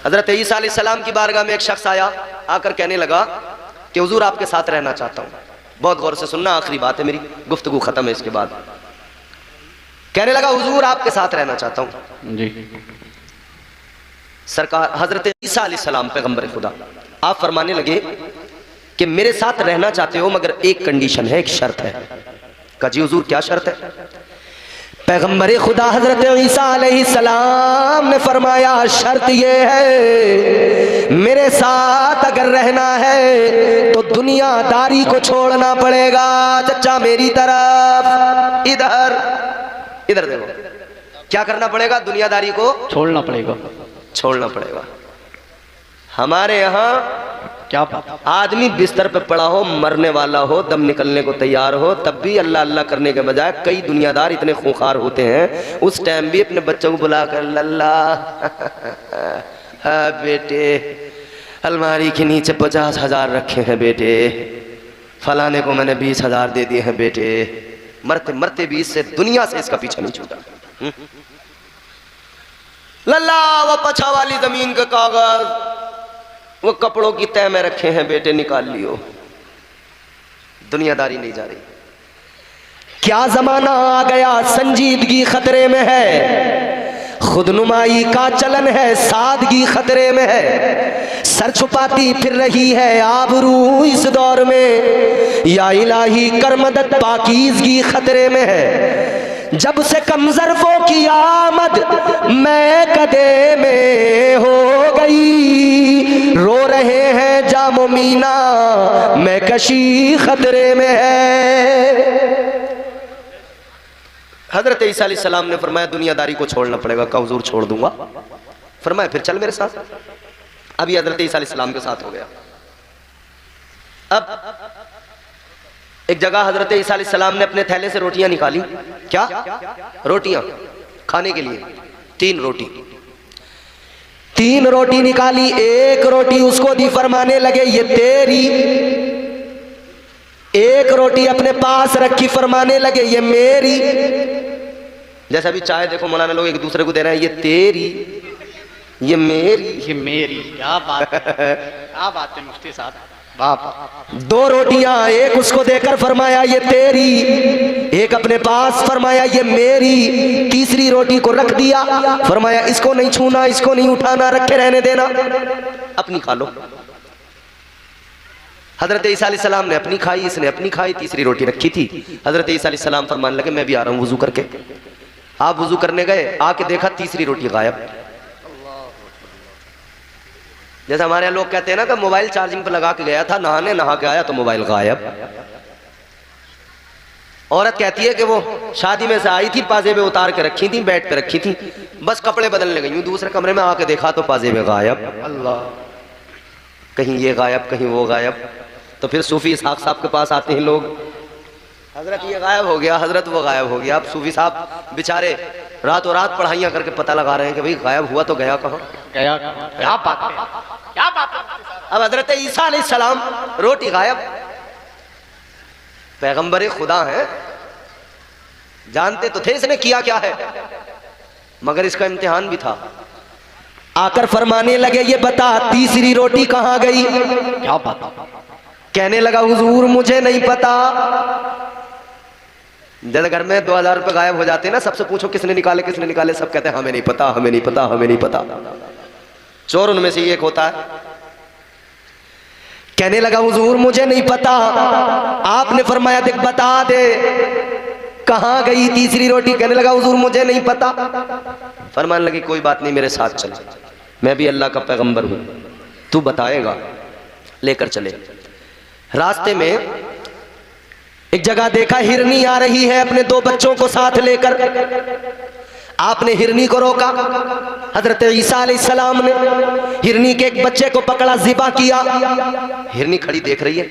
हजरत ईसा अलैहिस्सलाम की बारगाह में एक शख्स आया, आकर कहने लगा कि हुजूर आपके साथ रहना चाहता हूँ। बहुत गौर से सुनना, आखिरी बात है मेरी, गुफ्तगू खत्म है इसके बाद। कहने लगा हुजूर आपके साथ रहना चाहता हूँ जी। सरकार हजरत ईसा अलैहिस्सलाम पैगंबर खुदा, आप फरमाने लगे कि मेरे साथ रहना चाहते हो मगर एक कंडीशन है, एक शर्त है। कहा जी हुजूर क्या शर्त है? पैगंबर खुदा हजरत ईसा अलैहिस्सलाम ने फरमाया शर्त ये है, मेरे साथ अगर रहना है तो दुनियादारी को छोड़ना पड़ेगा। चचा मेरी तरफ, इधर इधर देखो, क्या करना पड़ेगा? दुनियादारी को छोड़ना पड़ेगा, छोड़ना पड़ेगा। हमारे यहाँ क्या बात? आदमी बिस्तर पे पड़ा हो, मरने वाला हो, दम निकलने को तैयार हो, तब भी अल्लाह अल्लाह करने के बजाय कई दुनियादार इतने खूंखार होते हैं, उस टाइम भी अपने बच्चों को बुलाकर लल्ला बेटे अलमारी के नीचे 50,000 रखे हैं बेटे, फलाने को मैंने 20,000 दे दिए हैं बेटे। मरते मरते भी इससे दुनिया से इसका पीछा नहीं छूटा। लल्ला वो पछा वाली जमीन का कागज, वो कपड़ों की तह में रखे हैं बेटे, निकाल लियो। दुनियादारी नहीं जा रही। क्या जमाना आ गया, संजीदगी खतरे में है, खुदनुमाई का चलन है, सादगी खतरे में है, सर छुपाती फिर रही है आबरू इस दौर में, या इलाही कर मदद पाकीज़गी खतरे में है। जब से कमजरफों की आमद मैं कदे में हो गई, रो रहे हैं जामो मीना मैं कशी खतरे में है। हजरत ईसा अलैहिस्सलाम ने फरमाया दुनियादारी को छोड़ना पड़ेगा। कहा हुजूर छोड़ दूंगा। फरमाया फिर चल मेरे साथ। अभी हजरत ईसा अलैहिस्सलाम के साथ हो गया। अब एक जगह हजरत ईसा अलैहिस्सलाम ने अपने थैले से रोटियां निकाली। क्या रोटियां खाने के लिए? 3 रोटी, 3 रोटी निकाली। एक रोटी उसको दी, फरमाने लगे ये तेरी। एक रोटी अपने पास रखी, फरमाने लगे ये मेरी। जैसा अभी चाय देखो मौलाना लोग एक दूसरे को दे रहे हैं, ये तेरी, ये मेरी, ये मेरी। क्या बात है, क्या बात है मुफ्ती साहब। बाप 2 रोटियां एक उसको देकर फरमाया ये तेरी, एक अपने पास फरमाया ये मेरी। तीसरी रोटी को रख दिया, फरमाया इसको नहीं छूना, इसको नहीं उठाना, रखे रहने देना, अपनी खा लो। हजरत ईसा अलैहिस्सलाम ने अपनी खाई, इसने अपनी खाई। तीसरी रोटी रखी थी। हजरत ईसा अलैहिस्सलाम फरमाने लगे मैं भी आ रहा हूँ वुजू करके। आप वुजू करने गए, आके देखा तीसरी रोटी गायब। जैसे हमारे यहाँ लोग कहते हैं ना कि मोबाइल चार्जिंग पे लगा के गया था नहाने, नहा के आया तो मोबाइल गायब। औरत कहती है कि वो शादी में से आई थी, पाजेबे उतार के रखी थी, बेड पे रखी थी, बस कपड़े बदलने गई हूँ, दूसरे कमरे में आके देखा तो पाजेबे गायब। अल्लाह, कहीं ये गायब, कहीं वो गायब। तो फिर सूफी इसहाक साहब के पास आते हैं लोग, हजरत ये गायब हो गया, हजरत वो गायब हो गया। अब सूफी साहब बेचारे रातों रात पढ़ाइयाँ करके पता लगा रहे हैं कि भाई गायब हुआ तो गया कहाँ, गया कहाँ। क्या बात है, क्या बात है। अब हजरत ईसा अलैहिस्सलाम रोटी गायब, पैगंबर खुदा है, जानते तो थे इसने किया क्या है, मगर इसका इम्तिहान भी था। आकर फरमाने लगे ये बता तीसरी रोटी कहाँ गई? क्या बात। कहने लगा हुजूर मुझे नहीं पता। जब घर में 2000 रुपए गायब हो जाते हैं ना, सबसे पूछो किसने निकाले, किसने निकाले, सब कहते हैं हमें नहीं पता, हमें नहीं पता, हमें नहीं पता। चोर उनमें से एक होता है। कहने लगा हुजूर मुझे नहीं पता। आपने फरमाया देख बता दे कहाँ गई तीसरी रोटी? कहने लगा हुजूर मुझे नहीं पता। फरमाने लगी कोई बात नहीं, मेरे साथ चल, मैं भी अल्लाह का पैगंबर हूं, तू बताएगा। लेकर चले। रास्ते में एक जगह देखा हिरनी आ रही है अपने 2 बच्चों को साथ लेकर। आपने हिरनी को रोका। हजरत ईसा अलैहिस्सलाम ने हिरनी के एक बच्चे को पकड़ा, ज़िबा किया। हिरनी खड़ी देख रही है,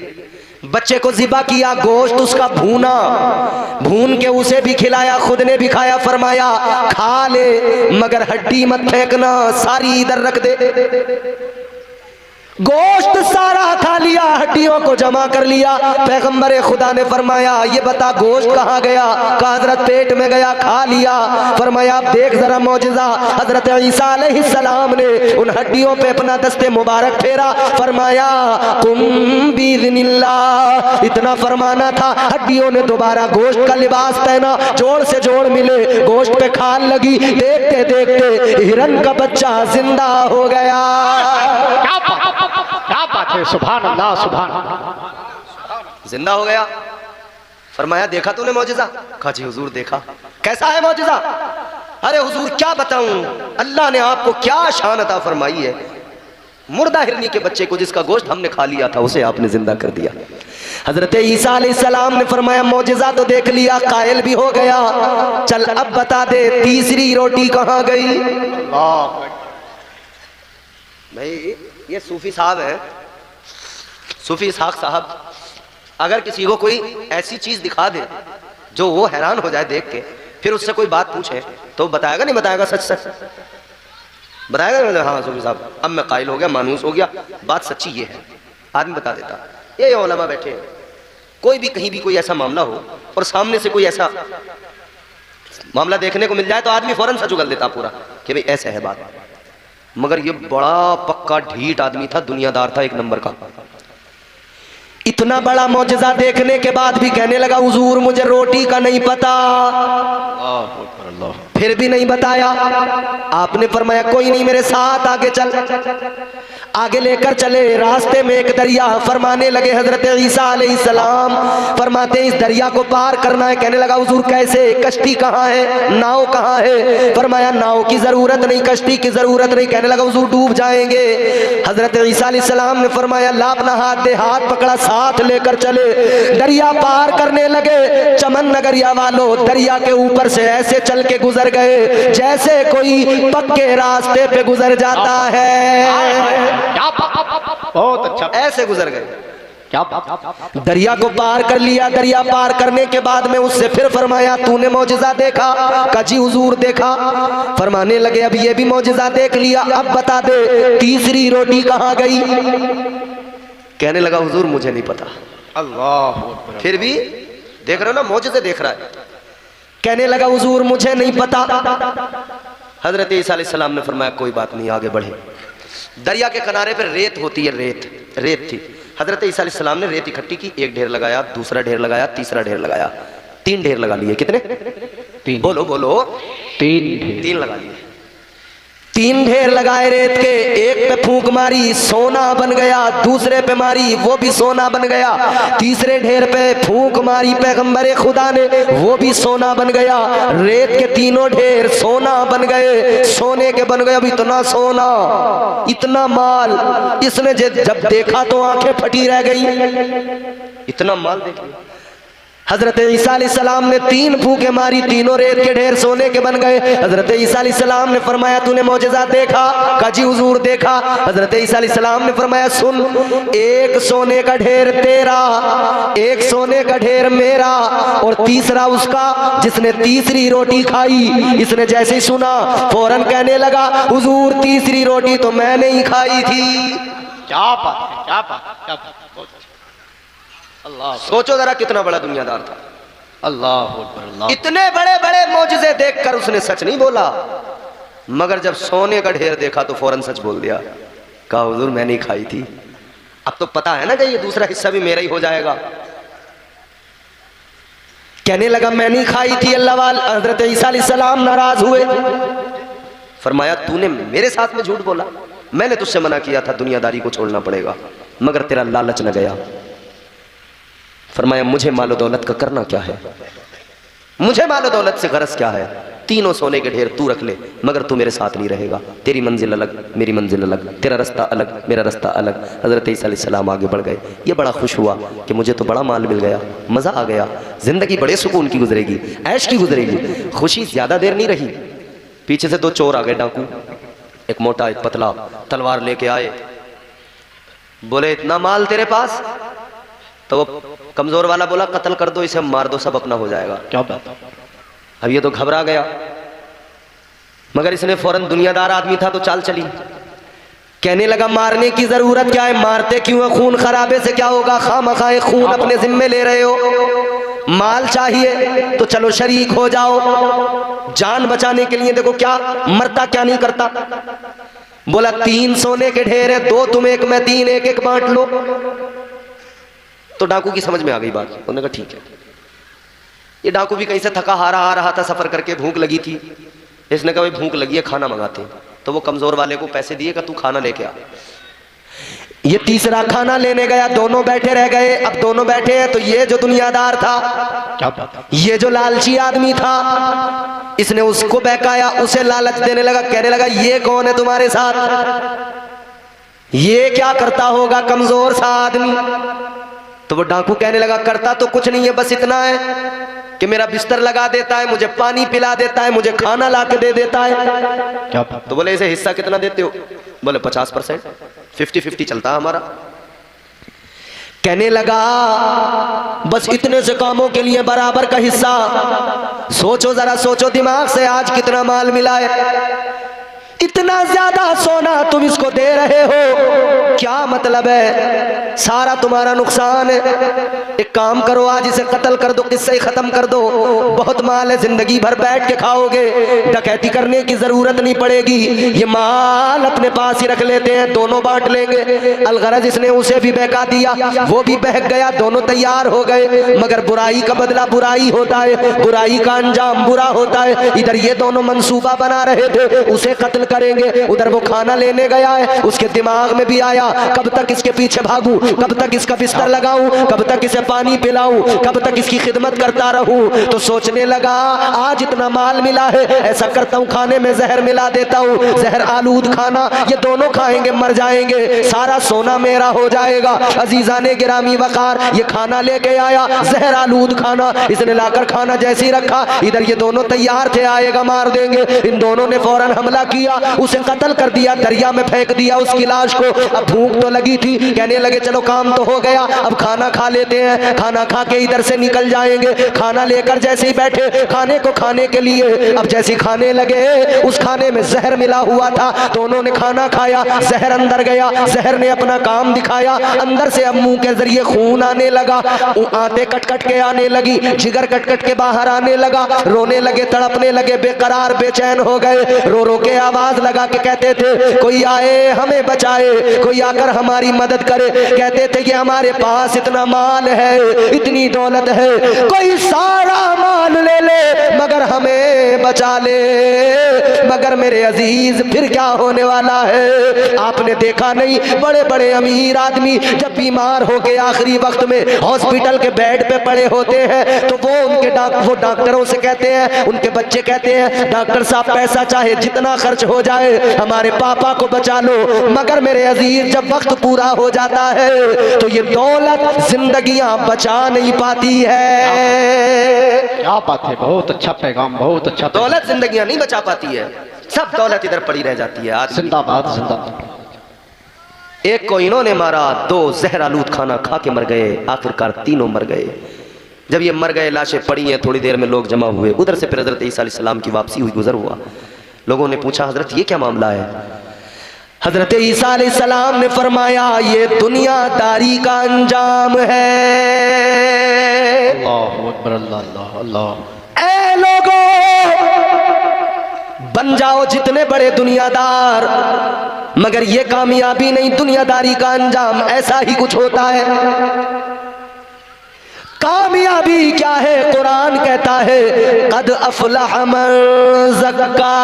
बच्चे को ज़िबा किया, गोश्त उसका भूना, भून के उसे भी खिलाया, खुद ने भी खाया। फरमाया खा ले मगर हड्डी मत फेंकना, सारी इधर रख दे। गोश्त सारा खा लिया, हड्डियों को जमा कर लिया। पैगंबर खुदा ने फरमाया ये बता गोश्त कहाँ गया? कहा हजरत पेट में गया, खा लिया। फरमाया आप देख जरा मौजिजा, हजरत ईसा अलैहिस्सलाम ने उन हड्डियों पे अपना दस्ते मुबारक फेरा, फरमाया कुम बिइज़्निल्लाह। इतना फरमाना था, हड्डियों ने दोबारा गोश्त का लिबास पहना, जोड़ से जोड़ मिले, गोश्त पे खाल लगी। देखते देखते हिरन का बच्चा जिंदा हो गया। क्या बात है, सुभान अल्लाह, सुभान अल्लाह। जिंदा हो गया। फरमाया देखा तूने मौजिजा? कहा जी हुजूर देखा। कैसा है मौजिजा? अरे हुजूर क्या बताऊं, अल्लाह ने आपको क्या शान अता फरमाई है। मुर्दा हिरनी के बच्चे को जिसका गोश्त हमने खा लिया था उसे आपने जिंदा कर दिया। हजरत ईसा अलैहिस्सलाम ने फरमाया मौजिजा तो देख लिया, कायल भी हो गया, चल अब बता दे तीसरी रोटी कहाँ गई? भाई ये सूफी साहब है, सूफी इसहाक साहब, अगर किसी को कोई ऐसी चीज दिखा दे जो वो हैरान हो जाए देख के, फिर उससे कोई बात पूछे तो बताएगा नहीं बताएगा? सच सच बताएगा? हाँ सूफी साहब अब मैं कायल हो गया, मानूस हो गया, बात सच्ची ये है, आदमी बता देता। ये उलमा बैठे हैं, कोई भी कहीं भी कोई ऐसा मामला हो और सामने से कोई ऐसा मामला देखने को मिल जाए तो आदमी फौरन सच उगल देता पूरा कि भाई ऐसे है बात। मगर ये बड़ा पक्का ढीठ आदमी था, दुनियादार था एक नंबर का। इतना बड़ा मौजज़ा देखने के बाद भी कहने लगा हुजूर मुझे रोटी का नहीं पता। फिर भी नहीं बताया। आपने फरमाया कोई नहीं मेरे साथ आगे चल। आगे लेकर चले, रास्ते में एक दरिया, फरमाने लगे हजरत ईसा अलैहिस्सलाम फरमाते इस दरिया को पार करना है। कहने लगा हुजूर कैसे? कश्ती कहाँ है, नाव कहाँ है? फरमाया नाव की जरूरत नहीं, कश्ती की जरूरत नहीं। कहने लगा हुजूर डूब जाएंगे। हजरत ईसा अलैहिस्सलाम ने फरमाया ला अपना हाथ दे, हाथ पकड़ा, साथ लेकर चले, दरिया पार करने लगे। चमन नगरिया वालों दरिया के ऊपर से ऐसे चल के गुजर गए जैसे कोई पक्के रास्ते पे गुजर जाता है। बहुत अच्छा, ऐसे गुजर गए। क्या दरिया को पार कर लिया। दरिया पार करने के बाद में उससे फिर फरमाया तूने मौजिज़ा देखा? का जी हुजूर देखा। फरमाने लगे अब ये भी मौजिज़ा देख लिया, अब बता दे तीसरी रोटी कहाँ गई? कहने लगा हुजूर मुझे नहीं पता। अल्लाह, फिर भी देख रहे हो ना, मौजिज़े देख रहा है। कहने लगा हुजूर मुझे नहीं पता। हजरत ईसा अलैहिस्सलाम ने फरमाया कोई बात नहीं, आगे बढ़े। दरिया के किनारे पर रेत होती है, रेत थी। हजरत ईसा अलैहिस्सलाम ने रेत इकट्ठी की, एक ढेर लगाया, दूसरा ढेर लगाया, तीसरा ढेर लगाया, 3 ढेर लगा लिए। कितने? 3। बोलो बोलो। 3 लगा लिए। 3 ढेर लगाए रेत के। एक पे फूंक मारी, सोना बन गया। दूसरे पे मारी, वो भी सोना बन गया। तीसरे ढेर पे फूंक मारी पैगंबर खुदा ने, वो भी सोना बन गया। रेत के तीनों ढेर सोना बन गए, सोने के बन गए। अब इतना सोना, इतना माल, इसने जब देखा तो आंखें फटी रह गई। इतना माल देखिए। हजरत ईसा अलैहिस्सलाम ने 3 फूंके मारी, तीनों रेत के ढेर सोने के बन गए। हजरत ईसा अलैहिस्सलाम ने फरमाया तूने मौजिज़ा देखा? का जी हुजूर देखा। हजरत ईसा अलैहिस्सलाम ने फरमाया सुन, एक सोने का ढेर तेरा, एक सोने का ढेर मेरा, और तीसरा उसका जिसने तीसरी रोटी खाई। इसने जैसे ही सुना फौरन कहने लगा हुजूर तीसरी रोटी तो मैंने ही खाई थी। क्या बात है, क्या बात, क्या बात। अल्लाह, सोचो जरा कितना बड़ा दुनियादार था। अल्लाह, इतने बड़े बड़े मौजिज़े देखकर उसने सच नहीं बोला, मगर जब सोने का ढेर देखा तो फौरन सच बोल दिया। कहा हुजूर मैंने ही खाई थी। अब तो पता है ना कि ये दूसरा हिस्सा भी मेरा ही हो जाएगा। कहने लगा मैंने ही खाई थी। अल्लाह वाला हजरत ईसा अलैहिस्सलाम नाराज हुए। फरमाया तूने मेरे साथ में झूठ बोला, मैंने तुझसे मना किया था दुनियादारी को छोड़ना पड़ेगा, मगर तेरा लालच न गया। फरमाया मुझे मालो दौलत का करना क्या है, मुझे मालो दौलत से गरज क्या है? 3 सोने के ढेर तू रख ले, मगर तू मेरे साथ नहीं रहेगा। तेरी मंजिल अलग, मेरी मंजिल अलग, तेरा रास्ता अलग, मेरा रास्ता अलग। हजरत ईसा अलैहिस्सलाम आगे बढ़ गए। ये बड़ा खुश हुआ कि मुझे तो बड़ा माल मिल गया, मज़ा आ गया, ज़िंदगी बड़े सुकून की गुजरेगी, ऐश की गुजरेगी। खुशी ज़्यादा देर नहीं रही। पीछे से 2 चोर आ गए, डाकू, एक मोटा एक पतला, तलवार लेके आए। बोले इतना माल तेरे पास? तो वो कमजोर वाला बोला कत्ल कर दो इसे, मार दो, सब अपना हो जाएगा। क्या बात। अब ये तो घबरा गया, मगर इसने फौरन, दुनियादार आदमी था तो चाल चली। कहने लगा मारने की जरूरत क्या है, मारते क्यों है, खून खराबे से क्या होगा, खामखाए खून अपने जिम्मे ले रहे हो। माल चाहिए तो चलो शरीक हो जाओ, जान बचाने के लिए देखो क्या मरता क्या नहीं करता। बोला 3 सोने के ढेर है, 2 तुम एक मैं 3, एक एक बांट लो। तो डाकू की समझ में आ गई बात, उन्होंने कहा ठीक है। ये डाकू भी कहीं से थका हारा आ रहा था, सफर करके भूख लगी थी। इसने कहा भाई भूख लगी है, खाना मंगाते हैं। तो वो कमजोर वाले को पैसे दिए कि तू खाना लेके आ। ये तीसरा खाना लेने गया, दोनों बैठे रह गए। अब दोनों बैठे हैं तो ये जो दुनियादार था, क्या बात है? ये जो लालची आदमी था, इसने उसको बहकाया, उसे लालच देने लगा, कहने लगा ये कौन है तुम्हारे साथ, ये क्या करता होगा कमजोर सा आदमी। तो वो डाकू कहने लगा करता तो कुछ नहीं है, बस इतना है कि मेरा बिस्तर लगा देता है, मुझे पानी पिला देता है, मुझे खाना ला के दे देता है। क्या बात? तो बोले इसे हिस्सा कितना देते हो, बोले 50%, 50-50 चलता है हमारा। कहने लगा बस इतने से कामों के लिए बराबर का हिस्सा। सोचो जरा, सोचो दिमाग से, आज कितना माल मिला है, इतना ज्यादा सोना तुम इसको दे रहे हो, क्या मतलब है, सारा तुम्हारा नुकसान है। एक काम करो, आज इसे कत्ल कर दो, किससे ही खत्म कर दो, बहुत माल है, जिंदगी भर बैठ के खाओगे, डकैती करने की जरूरत नहीं पड़ेगी, ये माल अपने पास ही रख लेते हैं, दोनों बांट लेंगे। अलगरज इसने उसे भी बहका दिया, वो भी बहक गया, दोनों तैयार हो गए। मगर बुराई का बदला बुराई होता है, बुराई का अंजाम बुरा होता है। इधर ये दोनों मंसूबा बना रहे थे, उसे कत्ल करेंगे, उधर वो खाना लेने गया है। उसके दिमाग में भी आया कब तक इसके पीछे भागूं, कब तक इसका बिस्तर लगाऊं, कब तक इसे पानी पिलाऊं, कब तक इसकी खिदमत करता रहूं। तो सोचने लगा आज इतना माल मिला है, ऐसा करता हूं खाने में जहर मिला देता हूं, जहर आलूद खाना, ये दोनों खाएंगे मर जाएंगे, सारा सोना मेरा हो जाएगा। अजीजाने गिरामी वकार, ये खाना लेके आया, जहर आलूद खाना, इसने लाकर खाना जैसे ही रखा, इधर ये दोनों तैयार थे, आएगा मार देंगे। इन दोनों ने फौरन हमला किया, उसे कत्ल कर दिया, दरिया में फेंक दिया उसकी लाश को। अब भूख तो लगी थी, कहने लगे चलो काम तो हो गया, अब खाना खा लेते हैं, खाना खा के इधर से निकल जाएंगे। खाना लेकर जैसे ही बैठे खाने को खाने के लिए, अब जैसे खाने लगे उस खाने में जहर मिला हुआ था, तो उन्होंने खाना खाया, जहर अंदर गया, जहर ने अपना काम दिखाया, अंदर से अब मुंह के जरिए खून आने लगा, आंतें कट कट के आने लगी, जिगर कट कट के बाहर आने लगा, रोने लगे, तड़पने लगे, बेकरार बेचैन हो गए, रो रो के आवाज लगा के कहते थे कोई आए हमें बचाए, कोई आकर हमारी मदद करे। कहते थे कि हमारे पास इतना माल है, इतनी दौलत है, कोई सारा माल ले ले मगर हमें बचा ले। मगर मेरे अजीज फिर क्या होने वाला है, आपने देखा नहीं बड़े बड़े अमीर आदमी जब बीमार होके आखिरी वक्त में हॉस्पिटल के बेड पे पड़े होते हैं तो वो डॉक्टरों से कहते हैं, उनके बच्चे कहते हैं डॉक्टर साहब पैसा चाहे जितना खर्च हो जाए हमारे पापा को बचा लो। मगर मेरे अजीज जब वक्त पूरा हो जाता है तो ये दौलत जिंदगियां बचा नहीं पाती है। क्या बात है, बहुत अच्छा पैगाम, बहुत अच्छा। दौलत जिंदगियां नहीं बचा पाती है, सब दौलत इधर पड़ी रह जाती है। आज जिंदाबाद जिंदाबाद। एक को इन्होंने मारा, 2 जहर आलूद खाना खा के मर गए, आखिरकार तीनों मर गए। जब ये मर गए, लाशें पड़ी हैं, थोड़ी देर में लोग जमा हुए, उधर से फिर हजरत ईसा अलैहिस्सलाम की वापसी हुई, गुजर हुआ। लोगों ने पूछा हजरत ये क्या मामला है। हजरत ईसा अलैहिस्सलाम ने फरमाया ये दुनियादारी का अंजाम है। अल्लाहु अकबर, अल्लाह अल्लाह। ऐ लोगों बन जाओ जितने बड़े दुनियादार, मगर ये कामयाबी नहीं, दुनियादारी का अंजाम ऐसा ही कुछ होता है। कामयाबी क्या है, कुरान कहता है कद अफलह मन ज़क्का,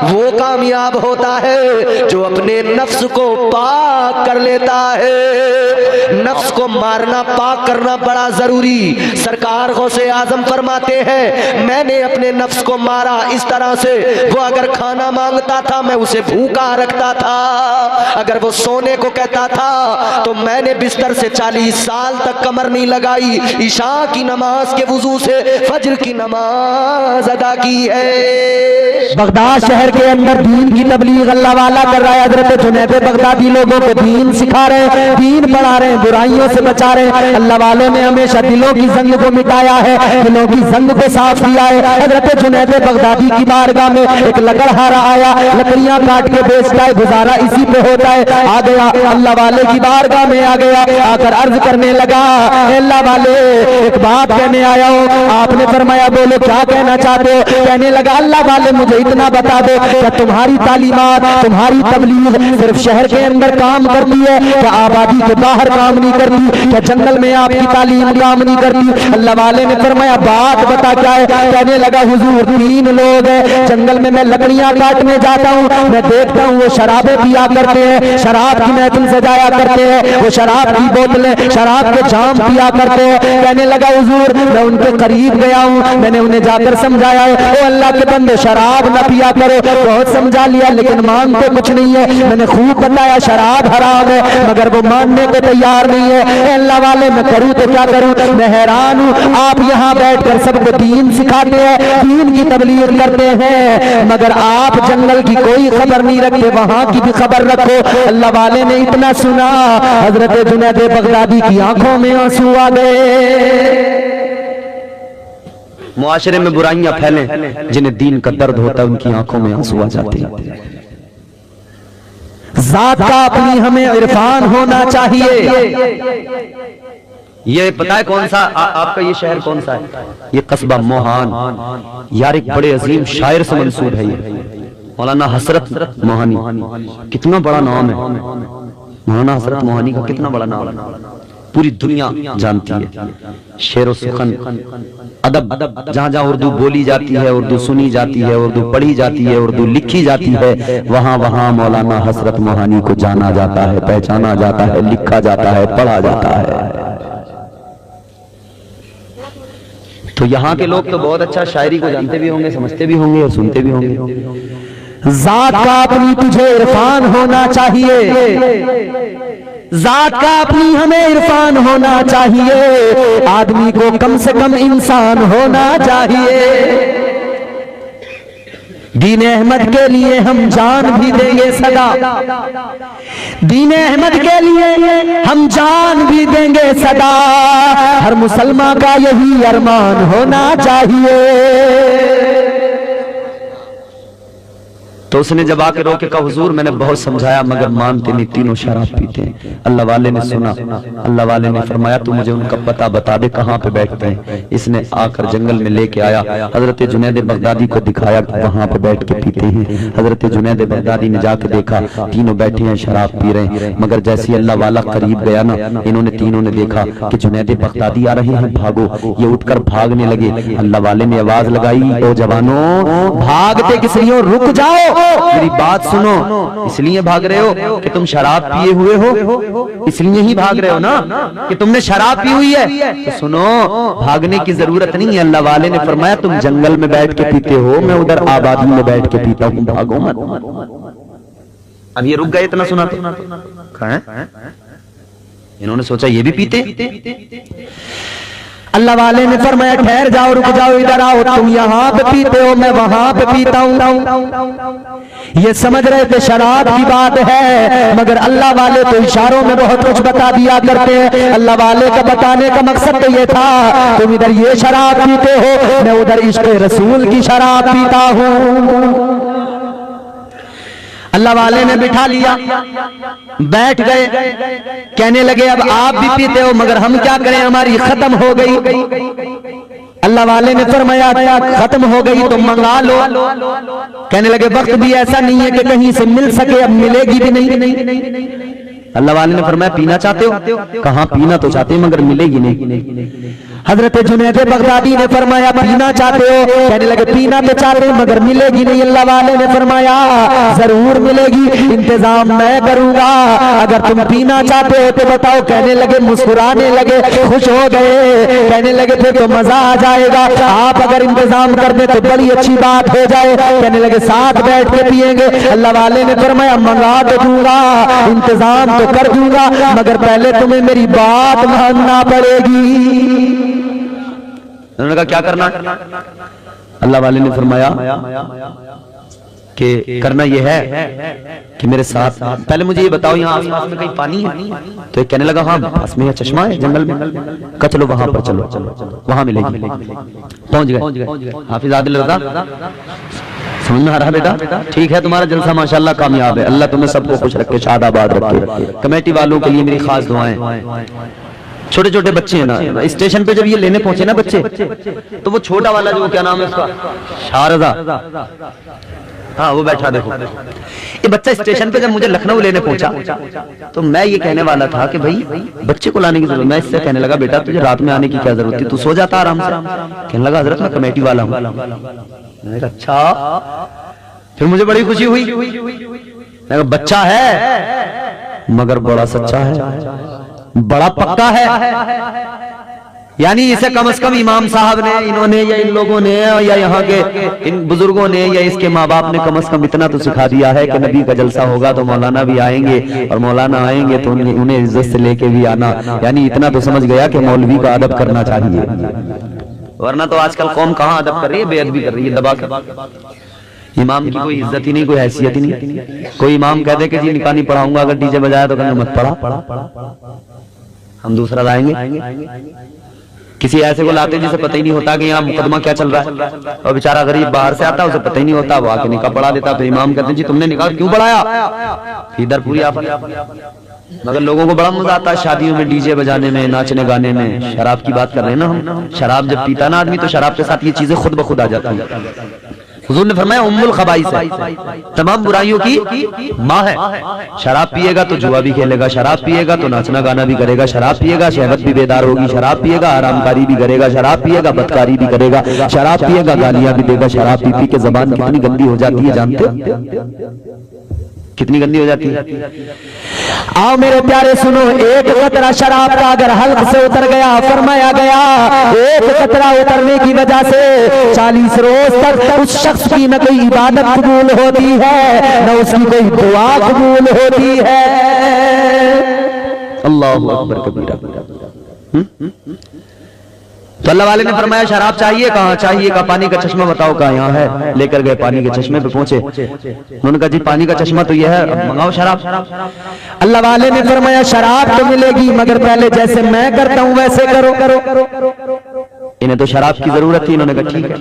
वो कामयाब होता है जो अपने नफ्स को पाक कर लेता है। नफ्स को मारना, पाक करना बड़ा जरूरी। सरकार गौसे आजम फरमाते हैं मैंने अपने नफ्स को मारा इस तरह से, वो अगर खाना मांगता था मैं उसे भूखा रखता था, अगर वो सोने को कहता था तो मैंने बिस्तर से 40 साल तक कमर नहीं लगाई, इशा की नमाज के वुजू से फजर की नमाज अदा की है। बगदाद शहर के अंदर दीन की तबलीग अल्लाह वाला कर रहा है। हजरत जुनैद बगदादी लोगों को दीन सिखा रहे हैं, दीन पढ़ा रहे हैं, बुराइयों से बचा रहे हैं। अल्लाह वालों ने हमेशा दिलों की जंग को मिटाया है, दिलों की जंग को साफ किया है। हजरत जुनैद बगदादी की बारगाह में एक लकड़हारा आया, लकड़ियां काट के बेचता है, गुजारा इसी पे होता है। आ गया अल्लाह वाले की बारगाह में, आ गया, आकर अर्ज करने लगा, अल्लाह वाले एक बात कहने आया हूँ। आपने फरमाया बोलो क्या कहना चाहते हो? कहने लगा अल्लाह वाले मुझे इतना बता दो, क्या तुम्हारी तालीमात, तुम्हारी तबलीग सिर्फ शहर के अंदर काम करती है, क्या आबादी के बाहर काम नहीं करती? क्या जंगल में आपकी तालीम काम नहीं करती? अल्लाह वाले ने फरमाया बात बता क्या है? कहने लगा हुजूर 3 लोग हैं, जंगल में मैं लकड़ियां काटने जाता हूँ, मैं देखता हूँ वो शराबें पिया करते हैं, शराब की महफिल सजाया करते हैं, वो शराब की बोतलें, शराब के जाम पिया करते हैं। कहने लगा हुजूर मैं उनके करीब गया हूँ, मैंने उन्हें जाकर समझाया है, ओ अल्लाह के बंदे शराब न पिया करो, बहुत समझा लिया लेकिन मानते कुछ नहीं है। मैंने खूब बताया शराब हराम है, मगर वो मानने को तैयार नहीं है। अल्लाह वाले मैं करूँ तो क्या करूँ? मैं हैरान हूँ, आप यहाँ बैठकर सबको दीन सिखाते हैं, दीन की तबलीग करते हैं, मगर आप जंगल की कोई खबर नहीं रखते, वहां की भी खबर रखो। अल्लाह वाले ने इतना सुना, हजरत जुनैद बगदादी की आंखों में आंसू आ गए। मुआशरे में बुराइयां फैलें, जिन्हें दीन का दर्द होता है उनकी आंखों में आंसू आ जाते हैं। जात का अपनी हमें इरफान होना चाहिए। ये पता है कौन सा आपका ये शहर कौन सा है? ये कस्बा मोहान, यार एक बड़े अजीम शायर से मंसूब है ये, मौलाना हसरत मोहानी। कितना बड़ा नाम है मौलाना हसरत मोहानी का, कितना बड़ा नाम है, पूरी दुनिया जानती है। शेर सुखन अदब, जहां जहां उर्दू बोली जाती है, उर्दू सुनी जाती है, उर्दू पढ़ी जाती है, उर्दू लिखी जाती है, वहां वहां मौलाना हसरत मोहानी को जाना जाता है, पहचाना जाता है, लिखा जाता है, पढ़ा जाता है। तो यहाँ के लोग तो बहुत अच्छा शायरी को जानते भी होंगे, समझते भी होंगे और सुनते भी होंगे। जात का अपनी तुझे इरफान होना चाहिए, जात का अपनी हमें इरफान होना चाहिए, आदमी को कम से कम इंसान होना चाहिए। दीन अहमद के लिए हम जान भी देंगे सदा, दीन अहमद के लिए हम जान भी देंगे सदा, हर मुसलमान का यही अरमान होना चाहिए। तो उसने जब आके रोके कहा हुजूर मैंने बहुत समझाया मगर मानते नहीं, तीनों शराब पीते हैं। अल्लाह वाले ने सुना, अल्लाह वाले ने फरमाया तू मुझे उनका पता बता दे कहाँ पे बैठते हैं। इसने आकर जंगल में लेके आया, हजरत जुनैद बगदादी को दिखाया कि वहां पे बैठ के पीते हैं। हजरत जुनैद बगदादी ने जाके देखा तीनों बैठे हैं, शराब पी रहे हैं, मगर जैसे अल्लाह वाला करीब गया ना, इन्होंने तीनों ने देखा कि जुनैद बगदादी आ रहे हैं, भागो। ये उठकर भागने लगे। अल्लाह वाले ने आवाज लगाई, ओ जवानों भागते किस लिए, रुक जाओ, मेरी बात सुनो। इसलिए भाग रहे हो कि तुम शराब पिए हुए हो, इसलिए ही भाग रहे हो ना कि तुमने शराब पी हुई है? तो सुनो, भागने की जरूरत नहीं है। अल्लाह वाले ने फरमाया तुम जंगल में बैठ के पीते हो, मैं उधर आबादी में बैठ के पीता हूं, भागो मत। अब ये रुक गए, इतना सुना तो इन्होंने सोचा ये भी पीते। अल्लाह वाले ने फरमाया ठहर जाओ, रुक जाओ, इधर आओ, तुम यहाँ पे पीते हो, मैं वहां पे पीता हूँ। ये समझ रहे थे शराब की बात है, मगर अल्लाह वाले तो इशारों में बहुत कुछ बता दिया करते हैं। अल्लाह वाले का बताने का मकसद तो ये था तुम इधर ये शराब पीते हो, मैं उधर इश्क़ रसूल की शराब पीता हूँ। अल्लाह वाले ने बिठा लिया, बैठ गए, कहने लगे अब आप भी पीते हो मगर हम क्या करें, हमारी खत्म हो गई। अल्लाह वाले ने फरमाया खत्म हो गई तो मंगा लो। कहने लगे वक्त भी ऐसा नहीं है कि कहीं से मिल सके, अब मिलेगी भी नहीं। अल्लाह वाले ने फरमाया पीना चाहते हो? कहाँ पीना तो चाहते हैं मगर मिलेगी नहीं। हजरत जुनैद बगदादी ने फरमाया पीना चाहते हो? कहने लगे पीना तो चाहते हैं मगर मिलेगी नहीं। अल्लाह वाले ने फरमाया जरूर मिलेगी, इंतजाम मैं करूंगा, अगर तुम पीना चाहते हो तो बताओ। कहने लगे, मुस्कुराने लगे, खुश हो गए, कहने लगे थे तो मजा आ जाएगा, आप अगर इंतजाम कर दे तो बड़ी अच्छी बात हो जाए। कहने लगे साथ बैठ के पिएंगे। अल्लाह वाले ने फरमाया मंगा तो दूंगा, इंतजाम तो कर दूंगा, मगर पहले तुम्हें मेरी बात मानना पड़ेगी। उन्होंने कहा क्या करना? अल्लाह वाले ने फरमाया कि करना ये है कि मेरे साथ, पहले मुझे ये बताओ यहाँ आसपास में कहीं पानी है? तो एक कहने लगा हाँ पास में चश्मा है जंगल में। कहा चलो वहां पर, चलो वहां मिलेगी। पहुंच गए। हाफिज आदिल रज़ा, समझ में आ रहा बेटा? ठीक है, तुम्हारा जलसा माशाल्लाह कामयाब है, अल्लाह तुम्हें सबको खुश रखे, शादाबाद रखे। कमेटी वालों के लिए मेरी खास दुआएं। छोटे छोटे बच्चे हैं ना, स्टेशन पे जब ये लेने पहुंचे ना बच्चे, तो वो छोटा वाला जो क्या नाम है उसका, शारदा, हाँ वो बैठा, देखो ये बच्चा स्टेशन पे जब मुझे लखनऊ लेने पहुंचा, तो मैं ये कहने वाला था कि भाई बच्चे को लाने की जरूरत, मैं इससे कहने लगा बेटा तुझे रात में आने की क्या जरूरत थी, तू सो जाता आराम से। कहने लगा हजरत मैं कमेटी वाला हूँ। मैंने कहा अच्छा। फिर मुझे बड़ी खुशी हुई। मैंने कहा बच्चा है मगर बड़ा सच्चा है, बड़ा पक्का है। यानी इसे कम से कम इमाम साहब ने, इन्होंने या इन लोगों ने या यहाँ के इन बुजुर्गों ने या इसके माँ बाप ने कम से कम इतना तो सिखा दिया है कि नबी का जलसा होगा तो मौलाना भी आएंगे, और मौलाना आएंगे तो उन्हें इज्जत से लेके भी आना। यानी इतना तो समझ गया कि मौलवी का अदब करना चाहिए, वरना तो आजकल कौम कहाँ अदब कर रही है, बेअदबी कर रही है दबा कर। इमाम की कोई इज्जत ही नहीं, कोई हैसियत ही नहीं। कोई इमाम कह दे कि जी निकाह नहीं पढ़ाऊंगा, अगर डीजे बजाया तो कहना मत पढ़ा, हम दूसरा लाएंगे। किसी ऐसे को लाते जिसे पता ही नहीं होता कि यहाँ मुकदमा क्या चल रहा है, और बेचारा गरीब बाहर से आता, उसे पता ही नहीं होता, वो आके निकाह पढ़ा देता। तो इमाम कहते हैं जी तुमने निकाह क्यों पढ़ाया, इधर पूरी आफत। मगर लोगों को बड़ा मजा आता है शादियों में डीजे बजाने में, नाचने गाने में। शराब की बात कर रहे हैं ना हम, शराब जब पीता ना आदमी तो शराब के साथ ये चीजें खुद ब खुद आ जाती है। हुजूर ने फरमाया उम्मुल खबाइस है, तमाम बुराइयों की माँ है। शराब पिएगा तो जुआ भी खेलेगा, शराब पिएगा तो नाचना गाना भी करेगा, शराब पिएगा शहवत भी बेदार होगी, शराब पिएगा हरामकारी भी करेगा, शराब पिएगा बदकारी भी करेगा, शराब पिएगा गालियां भी देगा। शराब पी के जबान कितनी गंदी हो जाती है जानते हो? कितनी गंदी हो जाती है। आओ मेरे प्यारे सुनो, एक कतरा शराब का अगर हल्क से उतर गया, फरमाया गया एक कतरा उतरने की वजह से 40 रोज तक उस शख्स की न कोई इबादत कबूल होती है, न उसकी कोई दुआ कबूल होती है। अल्लाहु अकबर कबीरा। तो अल्लाह वाले ने फरमाया शराब चाहिए, कहाँ चाहिए? का पानी का चश्मा बताओ कहाँ? यहाँ है। लेकर गए, पानी के चश्मे पे पहुंचे। उन्होंने कहा जी पानी का चश्मा तो यह है, अब मंगाओ शराब। अल्लाह वाले ने फरमाया शराब तो मिलेगी मगर पहले जैसे मैं करता हूँ वैसे करो। इन्हें तो शराब की जरूरत थी। इन्होंने कहा ठीक है।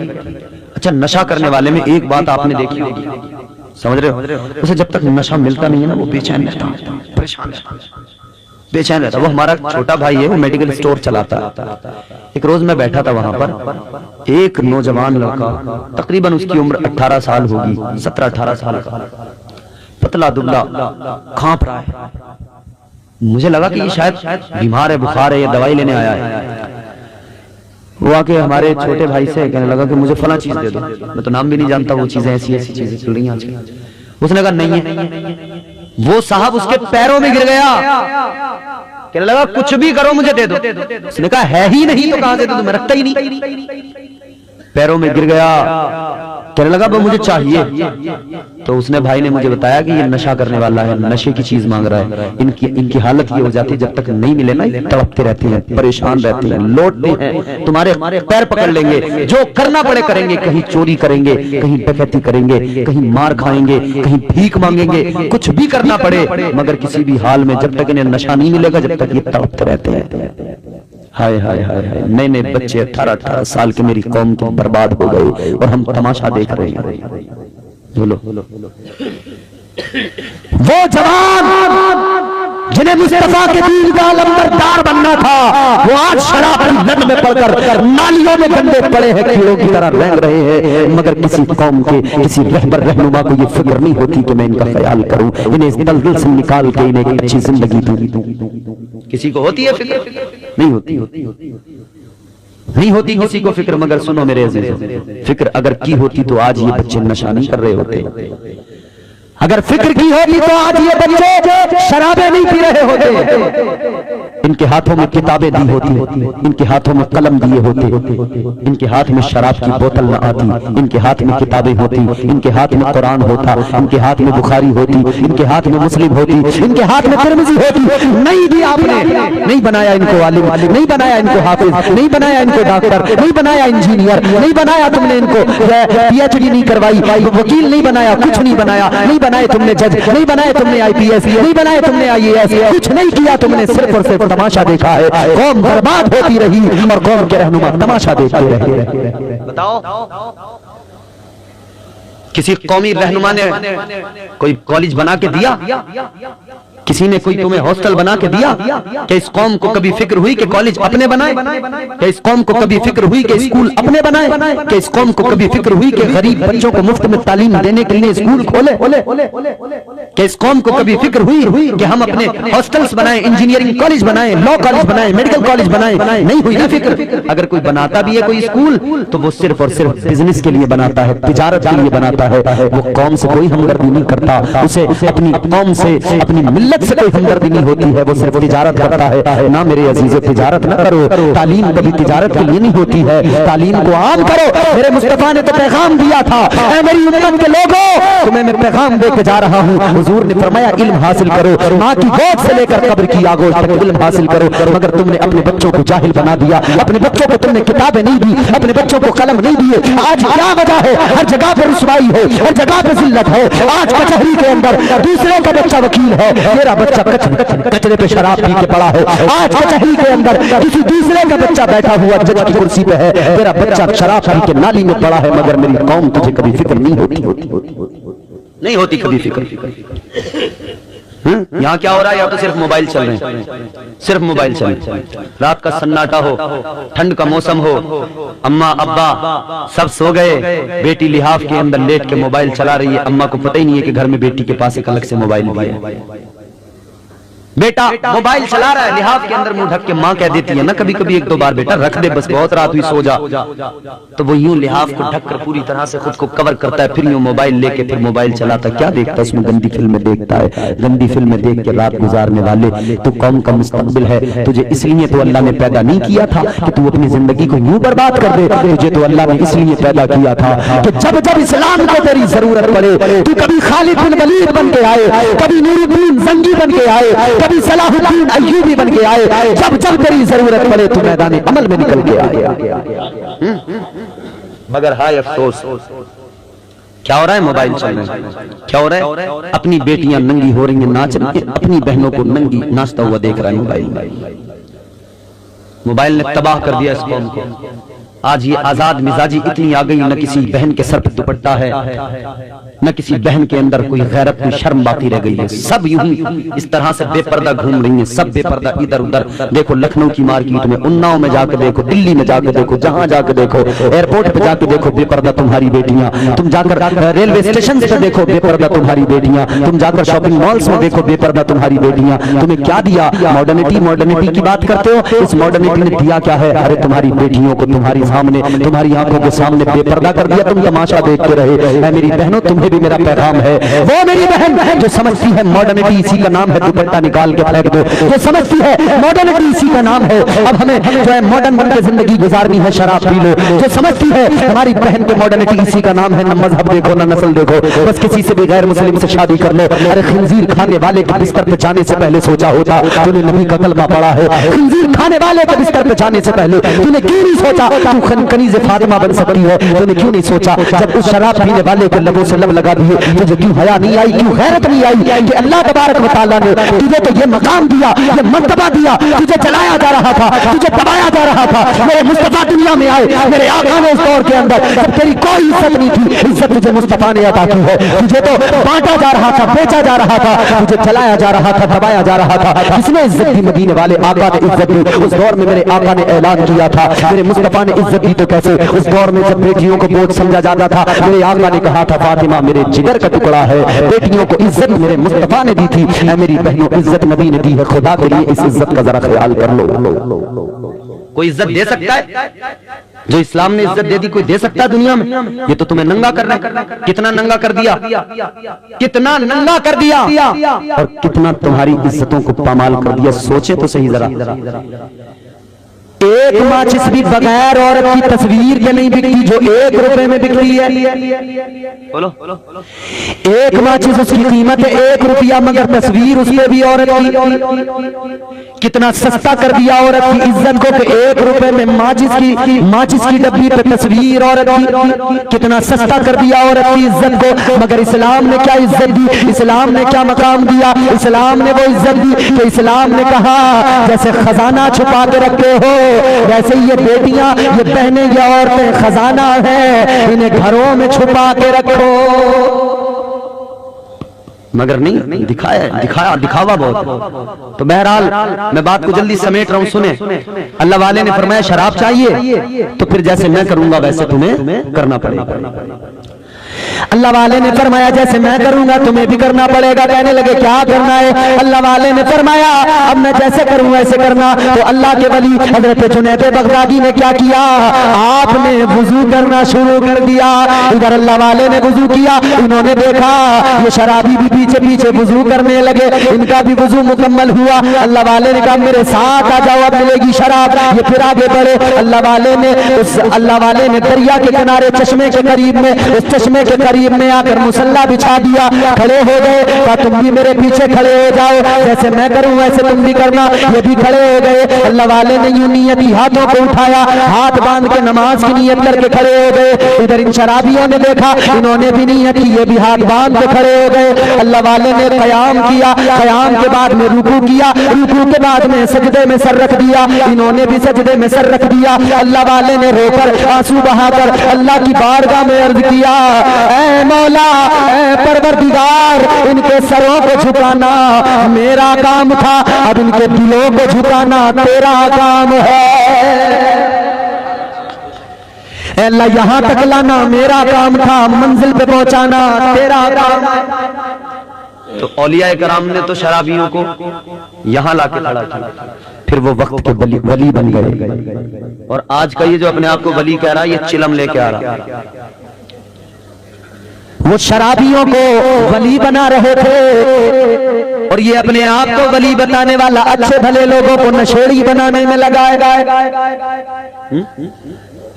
अच्छा, नशा करने वाले में एक बात आपने देखी होगी, समझ रहे हो? उसे जब तक नशा मिलता नहीं है ना वो बेचैन रहता, परेशान रहता, बेचैन रहता। वो हमारा छोटा भाई है, वो मेडिकल स्टोर चलाता है। एक रोज मैं बैठा था वहां पर, एक नौजवान लड़का, तकरीबन उसकी उम्र 18 साल होगी, 17-18 साल का, पतला दुबला, कांप रहा है। मुझे लगा कि ये शायद बीमार है, बुखार है, या दवाई लेने आया है। वो आके हमारे छोटे भाई से कहने लगा कि मुझे फला चीज दे दो। मैं तो नाम भी नहीं जानता, वो चीजें ऐसी चीजें चल रही हैं आजकल। उसने कहा नहीं है। वो साहब उसके पैरों में गिर गया, कहने लगा कुछ भी करो मुझे दे दो। उसने कहा है ही नहीं तो कहां से दे दूं, मैं रखता ही नहीं। पैरों में गिर गया, कहने लगा वो मुझे चाहिए। तो उसने भाई ने मुझे बताया कि ये नशा करने वाला है, नशे की चीज मांग रहा है। इनकी हालत ये हो जाती है जब तक नहीं मिले ना तड़पते रहते हैं, परेशान रहते हैं, लौटते हैं, तुम्हारे पैर पकड़ लेंगे, जो करना पड़े करेंगे। कहीं चोरी करेंगे, कहीं डकैती करेंगे, कहीं मार खाएंगे, कहीं भीख मांगेंगे, कुछ भी करना पड़े, मगर किसी भी हाल में जब तक इन्हें नशा नहीं मिलेगा जब तक ये तड़पते रहते हैं। हाय हाय हाय हाय, नए नए बच्चे 18-18 साल के मेरी कौम तो बर्बाद हो गए और हम तमाशा देख रहे हैं। बोलो वो जवान जिन्हें मुस्तफा के दीन का लंबरदार बनना था, वो आज शराब की लत में पड़कर नालियों में गंदे पड़े हैं, कीड़ों की तरह रेंग रहे हैं। मगर किसी कौम के किसी रहबर रहनुमा को ये फिक्र नहीं होती कि मैं इनका ख्याल करूं, इन्हें इस दलदल से निकाल के इन्हें एक अच्छी जिंदगी दूं। किसी को होती है फिक्र? नहीं होती, नहीं होती किसी को फिक्र। मगर सुनो मेरे अजीज, फिक्र अगर की होती तो आज ये बच्चे नशा नहीं कर रहे होते, अगर फिक्र की होती तो आज ये बच्चे शराबें नहीं पी रहे होते, इनके हाथों में किताबें दी होती, इनके हाथों में कलम दिए होते, इनके हाथ में शराब की बोतल न आती, इनके हाथ में किताबें होती, इनके हाथ में कुरान होता, इनके हाथ में बुखारी होती, इनके हाथ में मुस्लिम होती, इनके हाथ में तिरमिज़ी होती। नहीं दी आपने, नहीं बनाया इनको आलिम, नहीं बनाया इनको हाफिज, नहीं बनाया इनको डॉक्टर, नहीं बनाया इंजीनियर, नहीं बनाया तुमने इनको PhD नहीं करवाई, वकील नहीं बनाया, कुछ नहीं बनाया, नहीं बनाए तुमने जज, नहीं बनाए तुमने IPS, नहीं बनाए तुमने IAS, कुछ नहीं किया तुमने, सिर्फ और सिर्फ तमाशा देखा है। कौम बर्बाद होती रही और कौम के रहनुमा तमाशा देखते रहे। बताओ किसी कौमी रहनुमा ने कोई कॉलेज बना के दिया? किसी ने कोई तुम्हें हॉस्टल बना के दिया? क्या इस कौम को कभी फिक्र हुई कि कॉलेज अपने बनाए? क्या इस कौम को कभी फिक्र हुई कि स्कूल अपने बनाए? क्या इस कौम को कभी फिक्र हुई कि गरीब बच्चों को मुफ्त में तालीम देने के लिए स्कूल खोले? क्या इस कौम को कभी फिक्र हुई कि हम अपने हॉस्टल्स बनाए, इंजीनियरिंग कॉलेज बनाए, लॉ कॉलेज बनाए, मेडिकल कॉलेज बनाए? नहीं हुई ना फिक्र। अगर कोई बनाता भी है कोई स्कूल तो वो सिर्फ और सिर्फ बिजनेस के लिए बनाता है, तिजारत के लिए बनाता है। वो कौम से कोई हमदर्दी नहीं करता, उसे अपनी कौम से, अपनी मिल्लत से कोई हमदर्दी नहीं होती है, वो सिर्फ तिजारत करता है। ना मेरे अजीजों, तिजारत न करो। तालीम कभी तिजारत के लिए नहीं होती है, तालीम को आम करो। मेरे मुस्तफा ने तो पैगाम दिया था, ऐ मेरी उम्मत के लोगों, तुम्हें मैं पैगाम देके जा रहा हूँ। हुजूर ने फरमाया इल्म हासिल करो, माँ की गोद से लेकर कब्र की आगोश तक इल्म हासिल करो। मगर तुमने अपने बच्चों को जाहिल बना दिया, अपने बच्चों को तुमने किताबें नहीं दी, अपने बच्चों को कलम नहीं दिए। आज क्या वजह है? हर जगह पर रुसवाई है, हर जगह पर जिल्लत है। आज कचहरी के अंदर दूसरे का बच्चा वकील है, मेरा बच्चा कचरे पे शराब पी के पड़ा है। आज कचहरी के अंदर किसी दूसरे का बच्चा बैठा हुआ जज की कुर्सी पे है, तेरा बच्चा शराब पी के नाली में पड़ा है। मगर मेरी कौम तुझे कभी फिक्र नहीं होती, नहीं होती कभी फिक्र। यहाँ क्या हो रहा है? या तो सिर्फ मोबाइल चल रहे हैं, सिर्फ मोबाइल चल रहे हैं। रात का सन्नाटा हो, ठंड का मौसम हो, अम्मा अब्बा सब सो गए, बेटी लिहाफ के अंदर लेट के मोबाइल चला रही है। अम्मा को पता ही नहीं है कि घर में बेटी के पास एक अलग से मोबाइल भी है। बेटा मोबाइल चला रहा है, लिहाफ के अंदर मुंह ढक के माँ कह देती है ना कभी कभी, एक दो बार बेटा रख दे, बस बहुत रात हुई सो जा। तो वो यूं लिहाफ को ढककर पूरी तरह से खुद को कवर करता है, फिर यूं मोबाइल लेके फिर मोबाइल चलाता। क्या देखता है उसमें? गंदी फिल्में देखता है। गंदी फिल्में देख के रात गुजारने वाले, तू कौम का मुस्तकबिल है। तुझे इसलिए तो अल्लाह ने पैदा नहीं किया था कि तू अपनी जिंदगी को यूं बर्बाद कर दे। तुझे तो अल्लाह ने इसलिए पैदा किया था कि जब जब इस्लाम को तेरी जरूरत पड़े, तू कभी खालिद बिन वलीद बन के आए, कभी नूरुद्दीन जंगी बन के आए, कभी सलाहुद्दीन अय्यूबी बन के आए। जब जब तेरी जरूरत पड़े तो मैदान अमल में निकल के आए। मगर हाय अफसोस, क्या हो रहा है? मोबाइल चल रहे हैं। क्या हो रहा है? अपनी बेटियां नंगी हो रही हैं, नाच रही हैं, अपनी बहनों को नंगी नाचता हुआ देख रहा है मोबाइल। मोबाइल ने तबाह कर दिया इस कौम को। आज ये आजाद मिजाजी इतनी आ गई, न किसी बहन के सर पर दुपट्टा है, न किसी बहन के अंदर कोई गैरत, कोई शर्म बाकी रह गई है। सब यूं इस तरह से बेपर्दा घूम रही हैं, सब बेपर्दा इधर उधर। देखो लखनऊ की मार्केट में, उन्नाव में जाकर देखो, दिल्ली में जाकर देखो, जहां जाकर देखो, एयरपोर्ट पे जाकर देखो, बेपर्दा तुम्हारी बेटियां। तुम जाकर रेलवे स्टेशन पे देखो, बेपर्दा तुम्हारी बेटियां। तुम जाकर शॉपिंग मॉल्स में देखो, बेपर्दा तुम्हारी बेटियां। तुम्हें क्या दिया? मॉडर्निटी, मॉडर्निटी की बात करते हो। इस मॉडर्निटी ने दिया क्या है? अरे तुम्हारी बेटियों को तुम्हारी सामने, तुम्हारी आंखों के सामने बेपर्दा कर दिया। तुम तमाशा देखते रहे। मेरी बहनों, तुम्हें भी मेरा पैगाम है। वो मेरी बहन जो समझती है मॉडर्निटी इसी का नाम है, दुपट्टा निकाल के फेंक दो। जो समझती है मॉडर्निटी इसी का नाम है, अब हमें जो है मॉडर्न बनकर जिंदगी गुजारनी है, शराब पी लो। जो समझती है हमारी बहन के मॉडर्निटी इसी का नाम है, न मजहब देखो न नस्ल देखो, बस किसी से भी गैर मुस्लिम से शादी कर लो। अरे खिंजीर खाने वाले के बिस्तर पे जाने से पहले सोचा होता तूने नबी का कलमा पढ़ा है? खिंजीर खाने वाले के बिस्तर पे जाने से पहले तूने क्यों नहीं सोचा तू कनीज़ फातिमा बन सकती है? तूने क्यों नहीं सोचा जब उस शराब पीने वाले के लबों से लब लगा दिए, तुझे क्यों हया नहीं आई, क्यों गैरत नहीं आई कि अल्लाह तबारक व तआला ने तुझे तो ये मकाम दिया, ये मर्तबा दिया, तुझे चलाया जा रहा था, तुझे दबाया जा रहा था। मेरे मुस्तफा दुनिया में आए, मेरे आका ने उस दौर के अंदर जब तेरी कोई इज्जत नहीं थी, इज्जत तुझे मुस्तफा ने अता की है। तुझे तो बांटा जा रहा था, बेचा जा रहा था, तुझे चलाया जा रहा था, दबाया जा रहा था। किसने इज्जत दी? मदीने वाले आका ने इज्जत दी। उस दौर में मेरे आका ने ऐलान किया था, मेरे मुस्तफा ने इज्जत दी। तो कैसे? उस दौर में जब बेटियों को बोझ समझा जाता था, मेरे आका ने कहा था फातिमा मेरे जिगर का टुकड़ा है। बेटियों को इज्जत मेरे मुस्तफा ने दी थी। ऐ मेरी बहनों, इज्जत नबी ने दी है। खुदा के लिए इस इज्जत का जरा ख्याल कर लो। कोई इज्जत दे सकता है? जो इस्लाम ने इज्जत दे दी कोई दे सकता है दुनिया में? ये तो तुम्हें नंगा कर रहे हैं। कितना नंगा कर दिया, कितना नंगा कर दिया, और कितना तुम्हारी इज्जतों को पामाल कर दिया। सोचे तो सही जरा। एक माचिस भी बगैर औरत की तस्वीर के नहीं बिकती जो 1 रुपए में बिक रही है। बोलो, एक माचिस उसकी कीमत है 1 रुपया, मगर तस्वीर उसमें भी औरत की। कितना सस्ता कर दिया औरत की इज्जत को कि 1 रुपए में माचिस की डब्बी पे तस्वीर औरत की। कितना सस्ता कर दिया औरत की इज्जत को। मगर इस्लाम ने क्या इज्जत दी, इस्लाम ने क्या मकाम दिया? इस्लाम ने वो इज्जत दी कि इस्लाम ने कहा जैसे खजाना छुपा के रखते हो वैसे ये बेटियां, ये बहनें, ये औरतें खजाना है, इन्हें घरों में छुपा के रखो। मगर नहीं दिखावा बहुत। तो बहरहाल मैं बात को जल्दी समेट रहा हूं, सुने। अल्लाह वाले ने फरमाया शराब चाहिए तो फिर जैसे मैं करूंगा वैसे तुम्हें करना पड़ेगा। अल्लाह वाले ने फरमाया जैसे मैं करूंगा तुम्हें भी करना पड़ेगा। कहने लगे क्या करना है? अल्लाह वाले ने फरमाया अब मैं जैसे करूं वैसे करना। तो अल्लाह के वली हजरत जुनैद बगदादी ने क्या किया? आपने वुजू करना शुरू कर दिया। इधर अल्लाह वाले ने वुजू किया, इन्होंने देखा ये शराबी भी पीछे पीछे वुजू करने लगे, इनका भी वुजू मुकम्मल हुआ। अल्लाह वाले ने कहा मेरे साथ आ जाओ, अब मिलेगी शराब। ये फिर आगे बढ़े। अल्लाह वाले ने दरिया के किनारे चश्मे के करीब में, उस चश्मे के करीब में आकर मुसल्ला बिछा दिया, खड़े हो गए। कहा तुम भी मेरे पीछे खड़े हो जाओ, जैसे मैं करूं वैसे तुम भी करना। ये भी खड़े हो गए। अल्लाह वाले ने यूं नियती हाथों को उठाया, हाथ बांध के नमाज की नियत करके खड़े हो गए। इधर इन शराबियों ने देखा, इन्होंने भी नियत की, ये भी हाथ बांध के खड़े हो गए। अल्लाह वाले ने क़याम किया, क़याम के बाद में रुकू किया, रुकू के बाद में सजदे में सर रख दिया, इन्होंने भी सजदे में सर रख दिया। अल्लाह वाले ने रोकर आंसू बहाकर अल्लाह की बारगाह में अर्ज किया ऐ मौला, ऐ परवरदिगार, इनके सरों को झुकाना मेरा काम था, अब इनके दिलों को झुकाना तेरा काम है। अल्लाह यहाँ तक लाना मेरा काम था, मंजिल पे पहुंचाना तेरा काम है। तो औलिया कराम ने तो शराबियों को यहाँ लाके खड़ा किया, फिर वो वक्त के वली बन गए। और आज का ये जो अपने आप को वली कह रहा है, ये चिलम लेके आ रहा है। वो शराबियों को वली बना रहे थे और ये अपने आप को वली बताने वाला अच्छे भले लोगों को नशेड़ी बनाने में लगाएगा।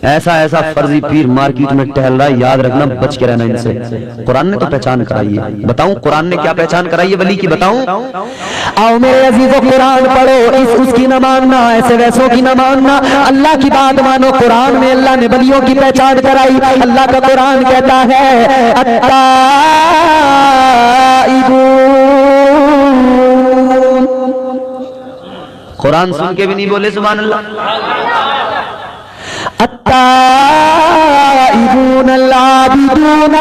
ऐसा फर्जी पीर मार्केट में टहल रहा है, याद रखना, बच के रहना इनसे। कुरान ने तो पहचान कराई है। बताऊं कुरान ने क्या पहचान कराई है वली की? बताऊं? आओ मेरे अजीजों, कुरान पढ़ो, उसकी न मानना, ऐसे वैसों की न मानना, अल्लाह की बात मानो। कुरान में अल्लाह ने वलियों की पहचान कराई। अल्लाह का कुरान कहता है कुरान सुन के भी नहीं बोले सुभान अल्लाह। अत्ताइबून अल-आबिदून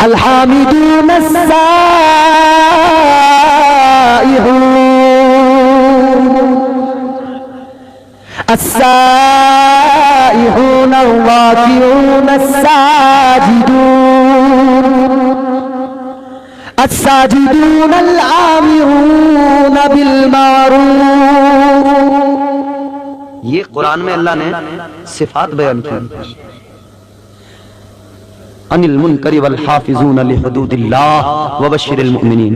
अल-हामिदून अस्साइहून अल-वाकिऊन अस्साजिदून अल-आमिरून बिल-मारूफ। ये कुरान में अल्लाह ने सिफात बयान की। अनिल मुनकरी वल हाफिजून लिहुदूदिल्लाह व बश्शिरिल मुमिनीन।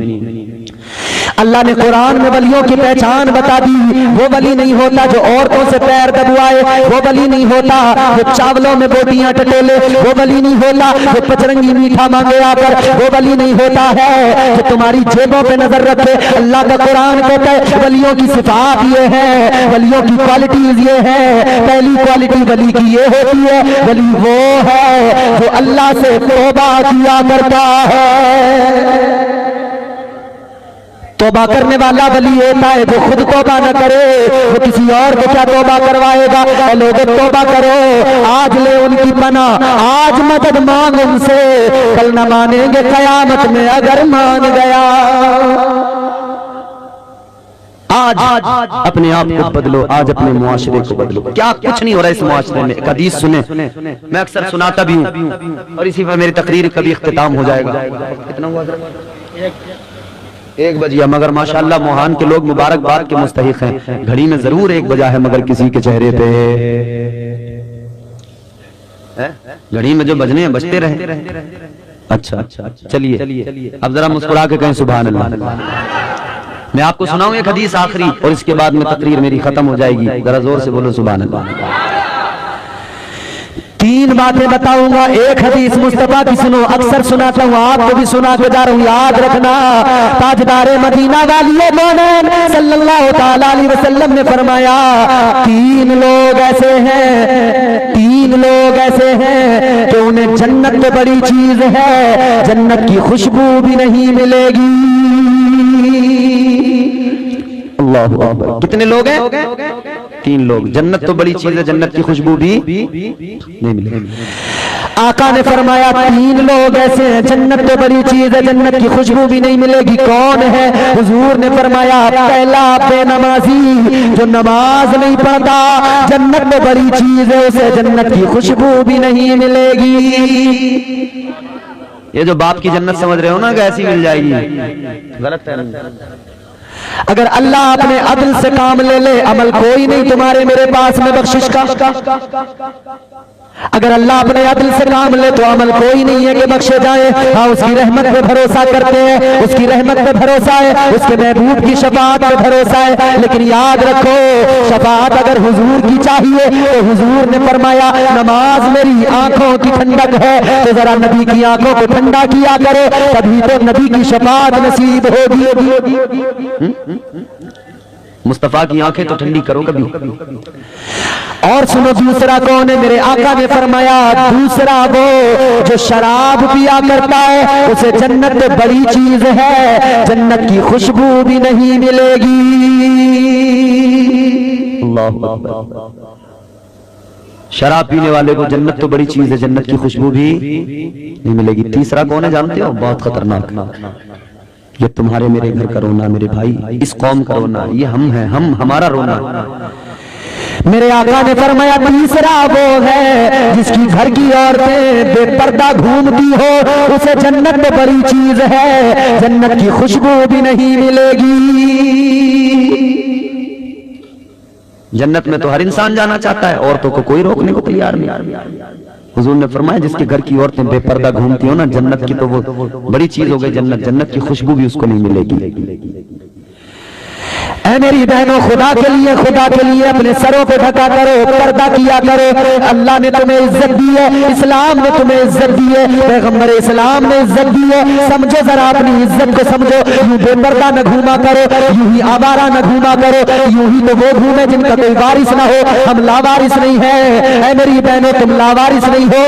अल्लाह ने कुरान में वलियों की पहचान बता दी। वो वली नहीं होता जो औरतों से पैर दबवाए, वो वली नहीं होता जो चावलों में बोटियां टटोले, वो वली नहीं होता जो पचरंगी मीठा मांगे आकर, वो वली नहीं होता है जो तुम्हारी जेबों पे नजर रखे। अल्लाह का कुरान कहता है वलियों की सिफात ये है, वलियों की क्वालिटीज ये है। पहली क्वालिटी वली की ये होती है, वली वो है जो अल्लाह से तौबा किया करता है। तौबा करने वाला वली होता है जो खुद तौबा न करे, वो किसी और को क्या तौबा करवाएगा। लोग तौबा करो, आज ले उनकी पनाह, आज मदद मांग उनसे, कल न मानेंगे कयामत में अगर मान गया। आज अपने आप को बदलो, आज अपने मुआशरे को बदलो। क्या कुछ नहीं हो रहा इस मुआशरे में। एक हदीस सुने, मैं अक्सर सुनाता भी हूँ और इसी पर मेरी तकरीर कभी इख्तिताम हो जाएगा। कितना हुआ? 1 बजिया, मगर माशाल्लाह मोहान के लोग मुबारकबाद के मुस्तहिक हैं। घड़ी में जरूर 1 बजा है, मगर किसी के चेहरे पे घड़ी में जो बजने हैं बजते रहे। अच्छा, चलिए अब जरा मुस्कुरा के कहें सुभान अल्लाह। मैं आपको सुनाऊं एक हदीस आखिरी, और इसके बाद में तकरीर मेरी खत्म हो जाएगी। जरा जोर से बोलो सुभान अल्लाह। 3 बातें बताऊंगा, एक हदीस मुस्तफा की सुनो, अक्सर सुनाता हूँ, आपको भी सुना के जा रहा हूँ, याद रखना। ताजदारे मदीना वाली मौलान सल्लल्लाहु ताला अलैहि वसल्लम ने फरमाया 3 लोग ऐसे हैं, 3 लोग ऐसे हैं कि उन्हें जन्नत तो बड़ी चीज है, जन्नत की खुशबू भी नहीं मिलेगी। अल्लाहु अकबर। कितने लोग हैं? 3 लोग। जन्नत तो बड़ी चीज है, जन्नत की खुशबू भी नहीं मिलेगी। आका ने फरमाया 3 लोग ऐसे हैं, जन्नत तो बड़ी चीज है, जन्नत की खुशबू भी नहीं मिलेगी। कौन है? हुजूर ने फरमाया पहला बेनमाजी, जो नमाज नहीं पढ़ता, जन्नत तो बड़ी चीज है, उसे जन्नत की खुशबू भी नहीं मिलेगी। ये जो बाप की जन्नत समझ रहे हो ना कि ऐसी मिल जाएगी, गलत है। अगर अल्लाह अपने अदल से काम ले ले, अमल कोई नहीं तुम्हारे मेरे पास में बख्शिश का। अगर अल्लाह अपने अदल से काम ले तो अमल कोई नहीं है कि बख्शे जाए। हाँ, उसकी रहमत पे भरोसा करते हैं, उसकी रहमत पे भरोसा है, उसके महबूब की शफाअत पे भरोसा है। लेकिन याद रखो, शफाअत अगर हुजूर की चाहिए तो हुजूर ने फरमाया नमाज मेरी आंखों की ठंडक है, तो जरा नबी की आंखों को ठंडा किया करो, तभी तो नबी की शफाअत नसीब होगी। मुस्तफा की आंखें तो ठंडी करो कभी। और सुनो दूसरा कौन है? मेरे आका ने फरमाया दूसरा वो जो शराब पिया करता है, उसे जन्नत में बड़ी चीज है, जन्नत की खुशबू भी नहीं मिलेगी। अल्लाहु अकबर। शराब पीने वाले को जन्नत तो बड़ी चीज है, जन्नत की खुशबू भी नहीं मिलेगी। तीसरा कौन है जानते हो? बहुत खतरनाक। ये तुम्हारे मेरे घर का रोना मेरे भाई, इस कौम का रोना, ये हम हैं, हमारा रोना। मेरे आका ने फरमाया तीसरा वो है जिसकी घर की औरतें बेपर्दा घूमती हो, उसे जन्नत में बड़ी चीज है, जन्नत की खुशबू भी नहीं मिलेगी। जन्नत में तो हर इंसान जाना चाहता है, औरतों को कोई रोकने को तैयार नहीं। हुजूर ने फरमाया जिसके घर की औरतें बेपर्दा घूमती हो ना, जन्नत की तो वो बड़ी चीज हो गई, जन्नत की खुशबू भी उसको नहीं मिलेगी। ऐ मेरी बहनों, खुदा के लिए अपने सरों पे ढका करो, पर्दा किया करो। अल्लाह ने तुम्हें इज्जत दी है, इस्लाम ने तुम्हें इज्जत दी है, पैगंबर इस्लाम ने इज्जत दी है। समझो जरा अपनी इज्जत को समझो। यूं बेपर्दा न घूमा करो, यूं ही आवारा न घूमा करो, यूं ही तो वो घूमे जिनका कोई वारिस ना हो। हम लावारिस नहीं है। ऐ मेरी बहनों, तुम लावारिस नहीं हो।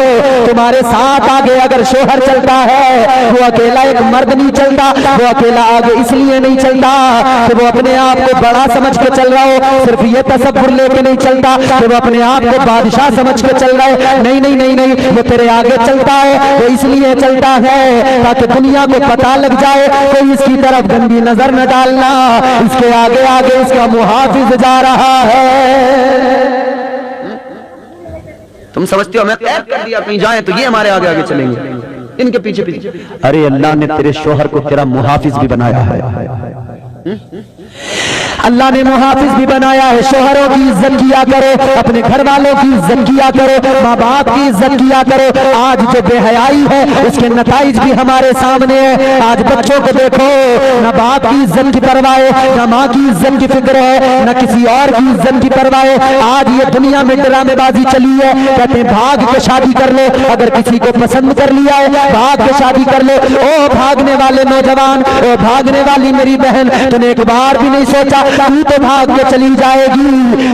तुम्हारे साथ आगे अगर शोहर चलता है, वो अकेला एक मर्द नहीं चलता, वो अकेला आगे इसलिए नहीं चलता कि वो अपने आप को बड़ा समझ के चल रहा हो, सिर्फ ये तसव्वुर लेके नहीं चलता कि वो अपने आप को बादशाह समझ के चल रहा है। नहीं नहीं नहीं नहीं, वो तेरे आगे चलता है, वो इसलिए चलता है ताकि दुनिया को पता लग जाए, कोई इसकी तरफ गंदी नजर न डालना, इसके आगे आगे इसका मुहाफिज जा रहा है। तुम समझते हो मैं कैद कर दिया, कहीं जाए तो ये हमारे आगे आगे चलेंगे, इनके पीछे पीछे। अरे अल्लाह ने तेरे शोहर को तेरा मुहाफिज भी बनाया है। अल्लाह ने मुहाफिज भी बनाया है। शोहरों की इज्जत किया करो, अपने घर वालों की इज्जत किया करो, माँ बाप की इज्जत किया करो। आज जो बेहयाई है उसके नताइज भी हमारे सामने है। आज बच्चों को देखो, न बाप की इज्जत की परवाह है, न माँ की इज्जत की फिक्र है, न किसी और की इज्जत की परवाह है। आज ये दुनिया में ड्रामेबाजी चली है, कहते हैं भाग के शादी कर लो, अगर किसी को पसंद कर लिया है भाग के शादी कर लो। ओ भागने वाले नौजवान, ओ भागने वाली मेरी बहन, तूने एक बार भी नहीं सोचा तू तो भाग के चली जाएगी,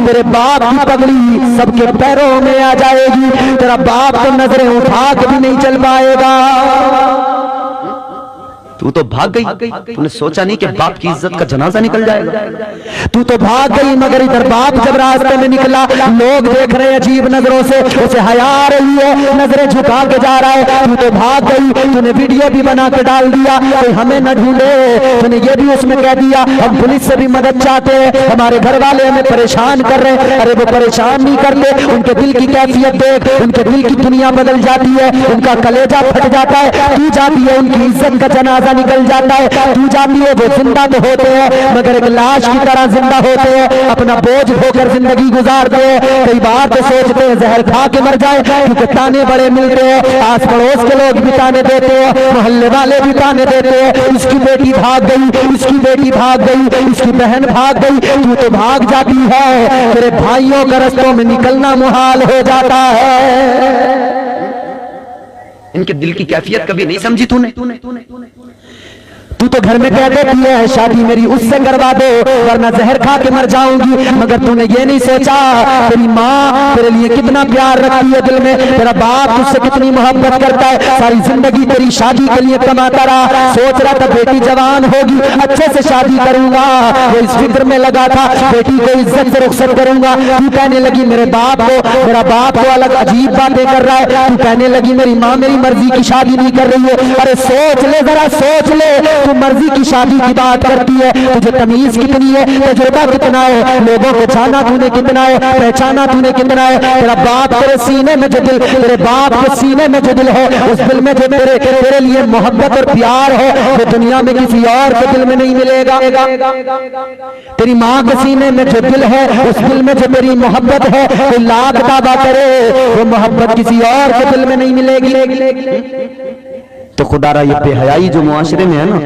तेरे बाप की पगड़ी सबके पैरों में आ जाएगी, तेरा बाप तो नजरें उठा के भी नहीं चल पाएगा। तू तो भाग गई, तूने सोचा नहीं कि बाप की इज्जत का जनाजा निकल जाएगा। तू तो भाग गई, मगर इधर बाप जब रास्ते में निकला, लोग देख रहे हैं अजीब नजरों से, उसे हया आ रही है, नजरें झुका के जा रहा है। तू तो भाग गई, तूने वीडियो भी बना के डाल दिया, कोई हमें न ढूंढे, तूने ये भी उसमें कह दिया हम पुलिस से भी मदद चाहते हैं, हमारे घर वाले हमें परेशान कर रहे हैं। अरे वो परेशान नहीं करते, उनके दिल की कैफियत देख, उनके दिल की दुनिया बदल जाती है, उनका कलेजा फट जाता है। तू जाती है उनकी इज्जत का जनाजा दरवाजा निकल जाता है, तू जाती है वो जिंदा तो होते हैं मगर एक लाश की तरह जिंदा होते हैं, अपना बोझ ढोकर जिंदगी गुजारते हैं। कई बार तो सोचते हैं जहर खा के मर जाए, क्योंकि ताने बड़े मिलते हैं, आस पड़ोस के लोग भी ताने देते हैं, मोहल्ले वाले भी ताने देते हैं, इसकी बेटी भाग गई, इसकी बेटी भाग गई, इसकी बहन भाग गई, तू तो भाग जाती है, तेरे भाइयों का रस्तों में निकलना मुहाल हो जाता है। इनके दिल की कैफियत कभी नहीं समझी तूने? तू तो घर में कह देती है शादी मेरी उससे करवा दो वरना जहर खा के मर जाऊंगी, मगर तूने ये नहीं सोचा तेरी माँ तेरे लिए कितना प्यार रखती है दिल में, तेरा बाप तुझसे कितनी मोहब्बत करता है, सारी जिंदगी तेरी शादी के लिए कमाता रहा, सोच रहा था बेटी जवान होगी अच्छे से शादी करूंगा, वो इस फिक्र में लगा था बेटी को इज्जत से रुखसत करूंगा, तू कहने लगी मेरे बाप को, मेरा बाप को अलग अजीब बातें कर रहा है, तू कहने लगी मेरी माँ मेरी मर्जी की शादी नहीं कर रही है। अरे सोच ले जरा सोच ले, तू मर्जी की शादी की बात करती है, तुझे तमीज कितनी है, तजुर्बा कितना है, लोगों को जाना तूने कितना है, पहचाना तूने कितना है, तेरा बाप तेरे सीने में जो दिल, तेरे बाप के सीने में जो दिल है उस दिल में जो तेरे लिए मोहब्बत और प्यार है वो दुनिया में किसी और के दिल में नहीं मिलेगा। तेरी माँ के सीने में जो दिल है उस दिल में जो तेरी मोहब्बत है वो लाख दावा करे वो मोहब्बत किसी और के दिल में नहीं मिलेगी। तो खुदारा ये बेहयाई जो मुआशरे में है ना,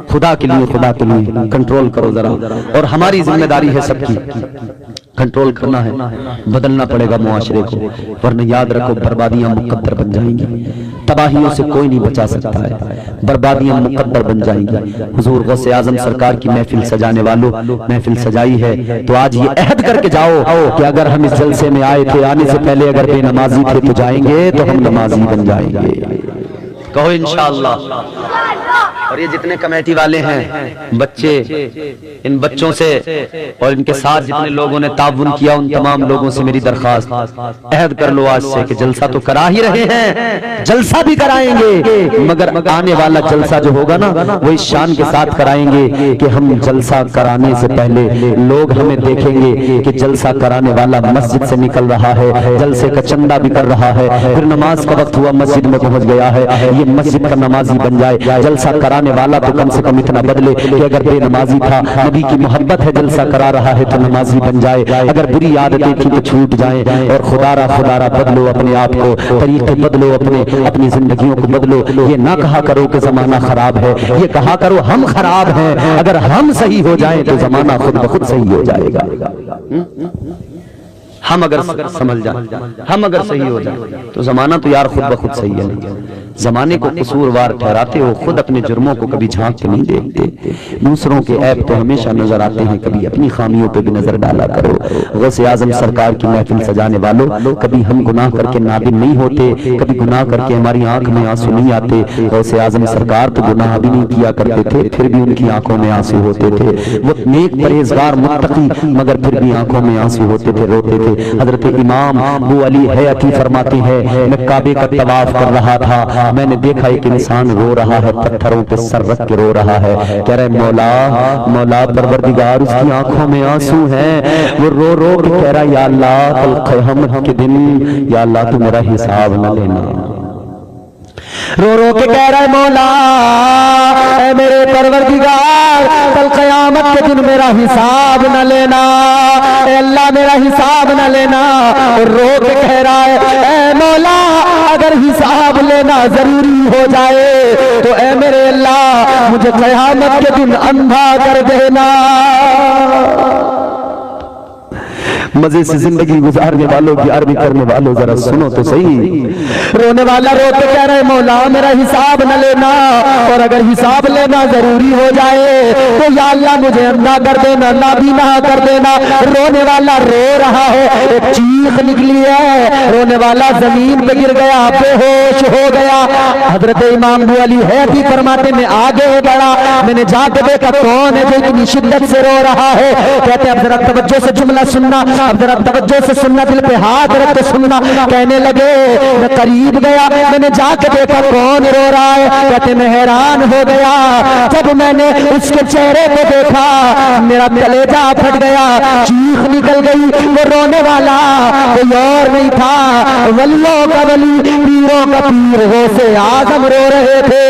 खुदा के लिए कंट्रोल करो जरा, और हमारी जिम्मेदारी है सबकी कंट्रोल करना है, बदलना पड़ेगा मुआशरे को, वरना याद रखो बर्बादियां मुकद्दर बन जाएंगी, तबाहियों से कोई नहीं बचा सकता है, बर्बादियां मुकद्दर बन जाएंगी। हुजूर गौसे आजम सरकार की महफिल सजाने वालों महफिल सजाई है तो आज ये अहद करके जाओ कि अगर हम इस जलसे में आए थे, आने से पहले अगर बेनमाजी थे तो जाएंगे तो हम नमाजी बन जाएंगे। कहो इंशाअल्लाह। और ये जितने कमेटी वाले हैं बच्चे, इन बच्चों से और इनके साथ जितने लोगों ने ताउन किया उन तमाम लोगों से मेरी दरखास्त, अहद कर लो आज से कि जलसा तो करा ही रहे हैं, जलसा भी कराएंगे, मगर आने वाला जलसा जो होगा ना वो इस शान के साथ कराएंगे कि हम जलसा कराने से पहले लोग हमें देखेंगे कि जलसा कराने वाला मस्जिद से निकल रहा है, जलसे का चंदा भी कर रहा है, फिर नमाज का वक्त हुआ मस्जिद में पहुंच गया है, ये मस्जिद का नमाजी बन जाए। जलसा कराने वाला तो कम से कम इतना बदले कि अगर बेनमाजी था, नबी की मोहब्बत है, जलसा करा रहा है तो नमाजी बन जाए, अगर बुरी आदतें थी तो छूट जाए। और खुदारा बदलो अपने आप को, तरीके बदलो, अपनी जिंदगियों को बदलो। ये ना कहा करो कि जमाना खराब है, ये कहा करो हम खराब हैं, अगर हम सही हो जाएं तो जमाना खुद ब खुद सही हो जाएगा। हम अगर समझ जाए, हम अगर सही हो जाए तो जमाना तो यार खुद ब खुद सही है। जमाने को कसूरवार ठहराते हो, खुद अपने जुर्मों को कभी झांक के नहीं देखते। दूसरों के ऐब तो हमेशा नजर आते हैं, कभी अपनी खामियों पे भी नजर डाला करो। गौसे आजम सरकार की महफिल सजाने वालों, कभी हम गुनाह करके नादिम नहीं होते, कभी गुनाह करके हमारी आंख में आंसू नहीं आते। गौसे आजम सरकार तो गुनाह भी नहीं किया करते थे, फिर भी उनकी आंखों में आंसू होते थे। वो नेक परहेजगार मुत्तकी, मगर फिर भी आंखों में आंसू होते थे, रोते थे। हजरत इमाम अबू अली हयाती फरमाते हैं, मैं काबे का तवाफ कर रहा था, मैंने देखा एक इंसान रो रहा है, पत्थरों पे सर रख के रो रहा है, कह रहे मौला परवरदिगार उसकी आंखों में आंसू हैं, वो रो रो के कह रहा या अल्लाह कल क़यामत के दिन या अल्लाह तू मेरा हिसाब न लेना। रो रो के कह रहा है मौला ऐ मेरे परवरदिगार कल क़यामत के दिन मेरा हिसाब न लेना, ऐ अल्लाह मेरा हिसाब न लेना। और रो के कह रहा है ऐ मौला अगर हिसाब लेना जरूरी हो जाए तो ऐ मेरे अल्लाह मुझे क़यामत के दिन अंधा कर देना। मजे से जिंदगी गुजारने वालों की अरबी करने वालों जरा सुनो तो सही। रोने वाला रो के कह रहे मौला मेरा हिसाब न लेना, और अगर हिसाब लेना जरूरी हो जाए तो या अल्लाह मुझे अंधा कर देना, नाबीना कर देना। रोने वाला रो रहा है, एक चीख निकली है, रोने वाला जमीन पे गिर गया, बेहोश हो गया। हजरत इमाम अबू अली हयाती फरमाते में आगे बढ़ा, मैंने जाके देखा कौन है जो इतनी शिद्दत से रो रहा है। कहते अब जरा तवज्जो से जुमला सुनना, अब जरा तवज्जो से सुनना, दिल पे हाथ रख के सुनना। कहने लगे मैं करीब गया, मैंने जाके देखा कौन रो रहा है। कहते मैं हैरान हो गया, जब मैंने उसके चेहरे को देखा मेरा कलेजा फट गया, चीख निकल गई। वो रोने वाला कोई और नहीं था, वल्लों का वली, पीरों का पीर गौसे आजम रो रहे थे।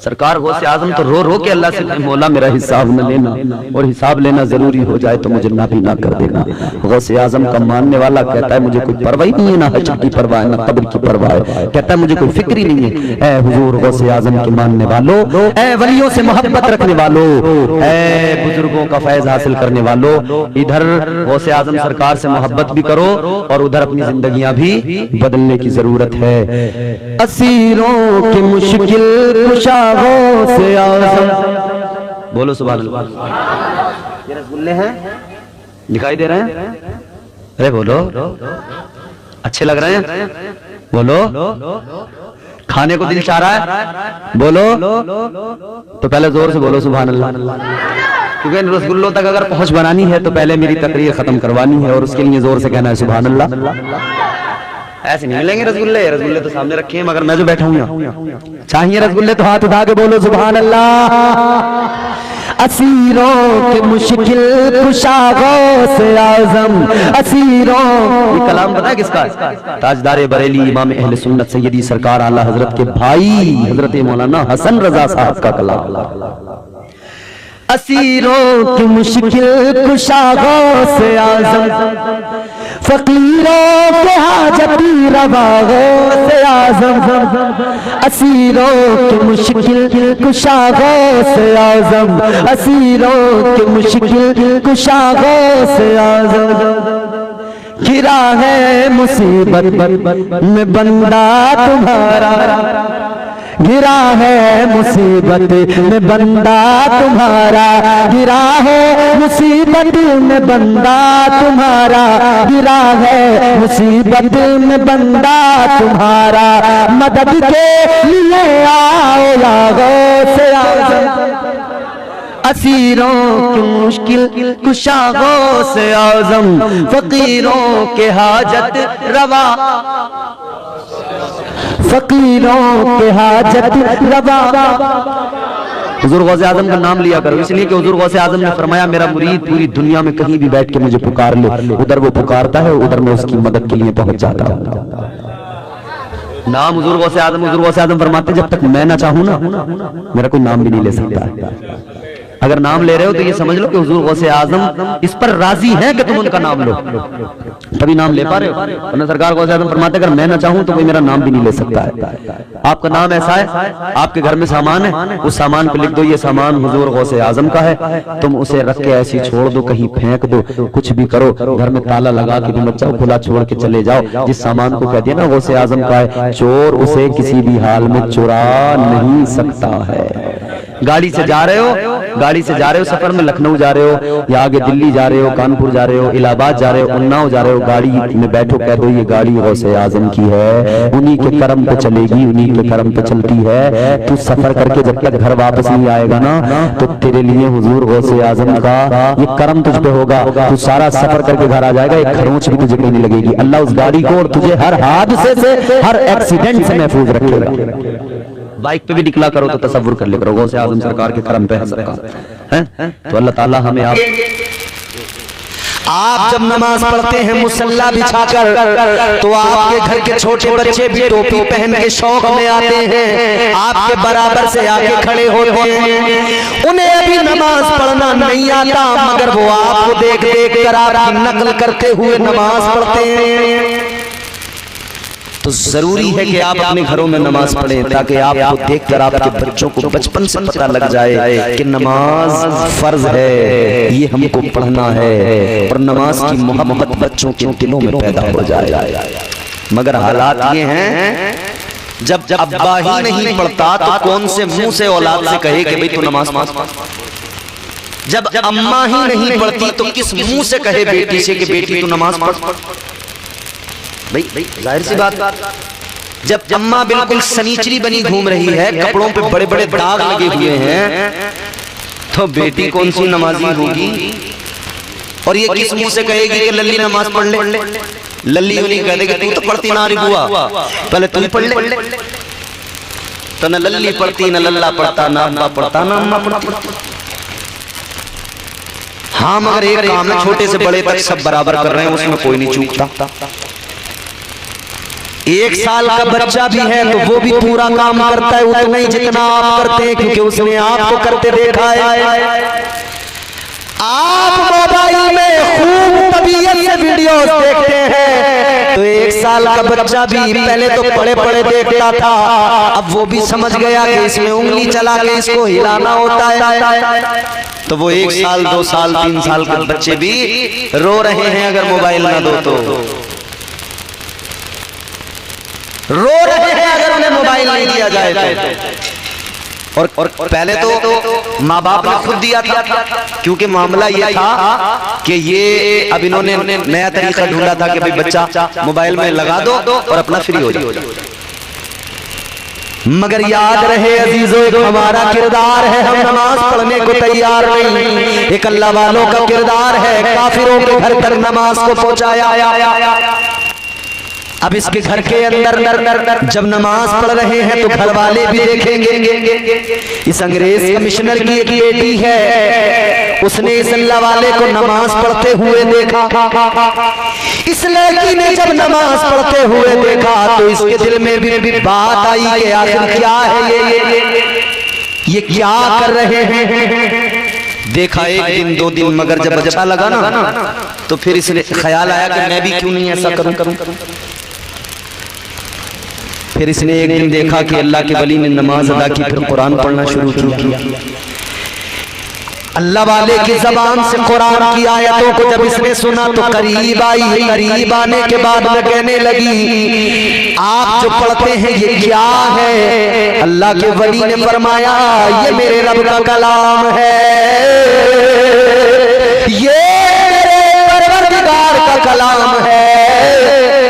सरकार गौसे आजम तो रो रो के अल्लाह से, मौला मेरा हिसाब न लेना, और हिसाब लेना जरूरी हो जाए तो मुझे ना भी ना कर देना। गौसे आजम का मानने वाला कहता है मुझे कोई परवाह नहीं है, ना हश्र की परवाह है, ना कब्र की परवाह है, कहता है मुझे कोई फिक्र ही नहीं है। ऐ हुजूर गौसे आजम के मानने वालों, ऐ वलियों से मोहब्बत रखने वालों, ऐ बुजुर्गों का फैज हासिल करने वालों, इधर गौसे आजम सरकार से मोहब्बत भी करो और उधर अपनी जिंदगियां भी बदलने की जरूरत है। असीरों की मुश्किल कुशा गौसे आजम, बोलो सुभान अल्लाह। ये रसगुल्ले हैं, दिखाई दे रहे हैं? अरे बोलो, अच्छे लग रहे हैं? बोलो, खाने को दिल चाह रहा है? बोलो, तो पहले जोर से बोलो सुभान अल्लाह, क्योंकि इन रसगुल्लों तक अगर पहुंच बनानी है तो पहले मेरी तकरीर खत्म करवानी है और उसके लिए जोर से कहना है सुभान अल्लाह। ऐसे नहीं मिलेंगे रसगुल्ले, रसगुल्ले तो सामने रखे हैं, मगर मैं जो बैठा हूँ चाहिए रसगुल्ले तो हाथ उठा के बोलो सुभान अल्लाह। असीरों के मुश्किल कुशा गौसे आजम, असीरों, ये कलाम पता है किसका? ताजदार बरेली इमाम अहले सुन्नत सैयदी सरकार आला हजरत के भाई हजरत मौलाना हसन रजा साहब का कलाम। असीरों की मुश्किल कुशा गौसे आजम, फकीरों के हाजती रवा गौसे आजम, असीरों की मुश्किल कुशा गौसे आजम, असीरों की मुश्किल कुशा गौसे आजम। घिरा है मुसीबत में बंदा तुम्हारा, गिरा है मुसीबत में बंदा तुम्हारा, गिरा है मुसीबत में बंदा तुम्हारा, गिरा है मुसीबत में बंदा तुम्हारा, मदद के लिए आओ गौसे आजम। असीरों की मुश्किल कुशा गौसे आजम, फकीरों के हाजत रवा, फकीरों के हाजत रवा। हुजूर गौसे आजम का नाम लिया करो, इसलिए कि हुजूर गौसे आजम ने फरमाया मेरा मुरीद पूरी दुनिया में कहीं भी बैठ के मुझे पुकार ले, उधर वो पुकारता है, उधर मैं उसकी मदद के लिए पहुंच जाता हूं। नाम हुजूर गौसे आजम फरमाते जब तक मैं ना चाहूं ना मेरा कोई नाम भी नहीं ले सकता। अगर नाम ले रहे हो तो ये समझ लो कि हुजूर गौसे आजम इस पर राजी है कि तुम उनका नाम लो, तभी नाम ले पा रहे हो। वरना सरकार गौसे आजम फरमाते अगर मैं ना चाहूं तो कोई मेरा नाम भी नहीं ले सकता है। आपका नाम ऐसा है, आपके घर में सामान है, उस सामान पे लिख दो ये सामान हुजूर गौसे आजम का है, तुम उसे रख के ऐसी छोड़ दो, कहीं फेंक दो, कुछ भी करो, घर में ताला लगा के भी मत जाओ, खुला छोड़ के चले जाओ। जिस सामान को कह दिया ना गौसे आजम का है, चोर उसे किसी भी हाल में चुरा नहीं सकता है। गाड़ी से जा रहे हो, गाड़ी से जा रहे हो, सफर में लखनऊ जा रहे हो या आगे दिल्ली जा रहे हो, कानपुर जा रहे हो, इलाहाबाद जा रहे हो, उन्नाव जा रहे हो, गाड़ी में बैठो, कह दो ये गाड़ी गौसे आजम की है, उन्हीं के करम पे चलेगी, उन्हीं के करम पे चलती है। तू सफर करके जब तक घर वापस नहीं आएगा ना तो तेरे लिए हुजूर गौसे आजम का ये करम तुझ पे होगा। तू सारा सफर करके घर आ जाएगा, एक खरोंच भी तुझे कहीं नहीं लगेगी। अल्लाह उस गाड़ी को और तुझे हर हादसे से, हर एक्सीडेंट से महफूज रखेगा। बाइक पे भी निकला करो तो तसव्वुर कर ले करो गौसे आजम सरकार के करम पे है सरकार है। तो अल्लाह ताला हमें आप जब नमाज पढ़ते हैं मुसल्ला बिछाकर तो आपके घर के छोटे बच्चे भी टोपी पहन के शौक में आते हैं, आपके बराबर से आके खड़े होते हैं। उन्हें अभी नमाज पढ़ना नहीं आता मगर वो आपको देख देख कर आपकी नकल करते हुए नमाज पढ़ते हैं। तो जरूरी है कि आप अपने घरों में नमाज पढ़ें ताकि आपको देखकर आपके बच्चों को बचपन से पता लग जाए कि नमाज फर्ज है, ये हमको पढ़ना है, और नमाज की मोहब्बत बच्चों के दिलों में पैदा हो जाए। मगर हालात ये हैं जब अब्बा ही नहीं पढ़ता तो कौन से मुंह से औलाद से कहे कि भाई तू नमाज पढ़। जब अम्मा ही नहीं पढ़ती तो किस मुंह से कहे बेटी से कि बेटी तू नमाज पढ़। भाई जाहिर सी बात, जब अम्मा बिल्कुल सनीचरी बनी घूम रही है, कपड़ों पे बड़े बड़े दाग लगे हुए हैं, तो बेटी कौन सी नमाजी होगी। और ये किस मुंह से कहेगी कि लल्ली नमाज पढ़ ले। लल्ली उन्हीं कह देगी तू तो पढ़ती ना रही बुआ, पहले तू ही पढ़ ले। तो न लल्ली पढ़ती, न लल्ला पढ़ता, ना अम्मा पढ़ता, ना अम्मा पढ़ती। हाँ मगर एक काम है, छोटे से बड़े तक सब बराबर कर रहे हैं, उसमें कोई नहीं चूकता। 1 साल का बच्चा भी है तो वो भी पूरा काम करता है उतना ही जितना आप करते हैं, क्योंकि उसने आपको करते देखा है। आप मोबाइल में खूब तबीयत से वीडियोस देखते हैं, तो 1 साल का बच्चा भी पहले तो पड़े पड़े देखता था, अब वो भी समझ गया कि इसमें उंगली चला के इसको हिलाना होता है। तो वो 1 साल 2 साल 3 साल के बच्चे भी रो रहे हैं अगर मोबाइल ना दो तो, रो रहे हैं अगर उन्हें मोबाइल नहीं दिया जाए तो। और पहले तो माँ बाप ने खुद दिया था, क्योंकि मामला ये था कि ये अब इन्होंने नया तरीका ढूंढा था कि भाई बच्चा मोबाइल में लगा दो और अपना फ्री हो जाओ। मगर याद रहे अजीजों, एक हमारा किरदार है, हम नमाज पढ़ने को तैयार नहीं, एक अल्लाह वालों का किरदार है, काफिरों के घर तक नमाज को पहुंचाया। अब इसके घर के अंदर जब नमाज पढ़ रहे हैं तो घर वाले भी देखेंगे। इस अंग्रेज कमिश्नर की एक बेटी है, उसने इस अल्लाह वाले को नमाज पढ़ते हुए देखा। इस लड़की ने जब नमाज पढ़ते हुए देखा तो इसके दिल में भी बात आई कि आखिर क्या है ये क्या कर रहे हैं। देखा 1 दिन 2 दिन, मगर जब अच्छा लगा ना तो फिर इसने ख्याल आया कि मैं भी क्यों नहीं ऐसा करूं। फिर इसने एक दिन देखा कि अल्लाह के वली ने नमाज अदा की, फिर कुरान पढ़ना शुरू किया। अल्लाह वाले की जबान से कुरान की आयतों को जब इसने सुना तो करीब आई। करीब आने के बाद में कहने लगी, आप जो पढ़ते हैं ये क्या है। अल्लाह के वली ने फरमाया, ये मेरे रब का कलाम है, ये मेरे परवरदिगार का कलाम है।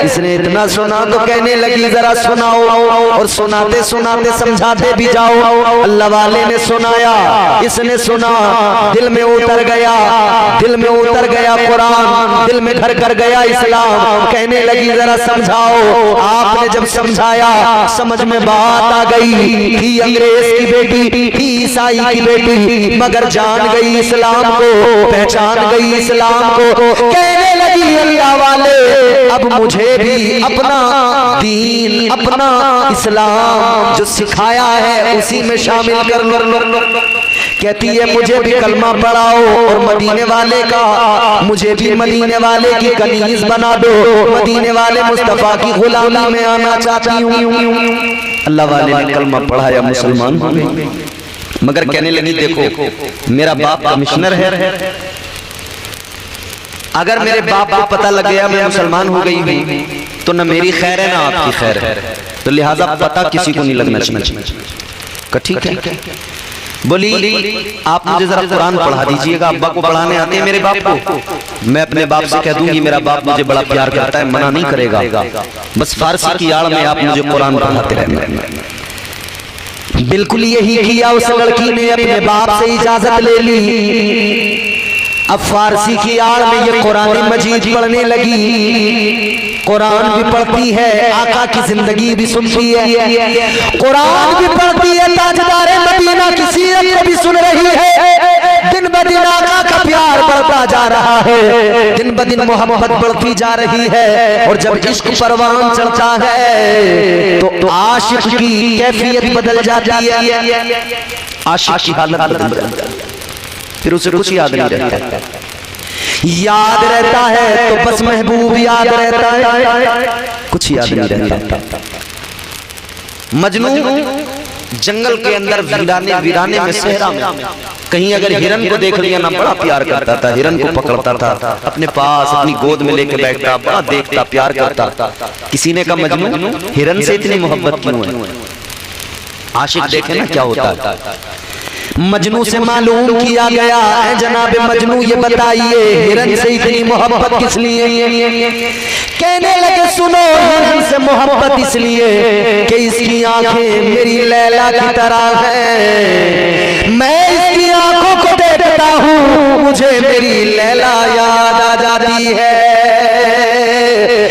इसने इतना सुना तो कहने लगी, जरा सुनाओ, और सुनाते सुनाते समझाते भी जाओ। अल्लाह वाले ने सुनाया, इसने सुना, दिल में उतर गया, दिल में उतर गया कुरान, दिल में घर कर गया इस्लाम। कहने लगी, जरा समझाओ। आपने जब समझाया समझ में बात आ गई। थी अंग्रेज की बेटी, थी ईसाई की बेटी, मगर जान गई इस्लाम को, पहचान गई इस्लाम को। कहने लगी, अल्लाह वाले अब मुझे भी अपना दीन, अपना इस्लाम जो सिखाया है उसी में शामिल कर लो। कहती है, मुझे भी कलमा पढ़ाओ और मदीने वाले का, मुझे भी मदीने वाले की कनीज बना दो, मदीने वाले मुस्तफा की गुलामी में आना चाहती हूँ। अल्लाह वाले ने कलमा पढ़ाया, मुसलमान हो गई। मगर कहने लगी, देखो मेरा बाप कमिश्नर है, अगर मेरे बाप को पता लग गया मैं मुसलमान हो गई हूँ तो न मेरी खैर है ना आपकी खैर है, तो लिहाजा पता किसी को नहीं लगना चाहिए। ठीक है, बोली आप मुझे जरा कुरान पढ़ा दीजिएगा, अब्बा को पढ़ाने आते हैं मेरे बाप को, मैं अपने बाप से कह दूंगी मेरा बाप मुझे बड़ा प्यार करता है, मना नहीं करेगा, बस फारसी की आड़ में आप मुझे कुरान पढ़ाते रहना। बिल्कुल यही किया उस लड़की ने, अपने बाप से इजाजत ले ली। अब फारसी की आड़ में ये कुरान मजीद पढ़ने लगी, कुरान भी पढ़ती है, आका की जिंदगी भी सुनती है, कुरान भी पढ़ती है, ताजदार मदीना की सीरत को भी सुन रही है। दिन ब दिन आका का प्यार बढ़ता जा रहा है, दिन ब दिन मोहब्बत बढ़ती जा रही है। और जब इश्क परवान चढ़ता है तो आशिक की कैफियत बदल जाती है, आशिक की हालत बदल जाती है, फिर उसे कुछ याद नहीं रहता। याद रहता है तो बस महबूब याद रहता है, कुछ याद नहीं रहता। मजनू जंगल के अंदर वीराने में सहरा में कहीं अगर हिरन को देख लिया ना, बड़ा प्यार करता था, हिरन को पकड़ता था, अपने पास अपनी गोद में लेके बैठता, बड़ा देखता, प्यार करता। किसी ने कहा, मजनू हिरन से इतनी मोहब्बत क्यों है। आशिक देखे ना क्या होता है। मजनू से मालूम किया गया, है जनाबे मजनू ये बताइए हिरन से इतनी मोहब्बत किस लिए। कहने लगे, सुनो हिरन से मोहब्बत इसलिए कि इसकी आंखें मेरी लैला की तरह है, मैं इसकी आंखों को देखता हूँ मुझे मेरी लैला याद आ जाती है।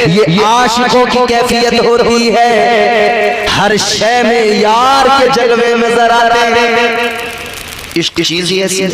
ये आशिकों की कैफियत होती है, हर शय में यार के जलवे नजर आते हैं। इश्क चीज ही ऐसी है।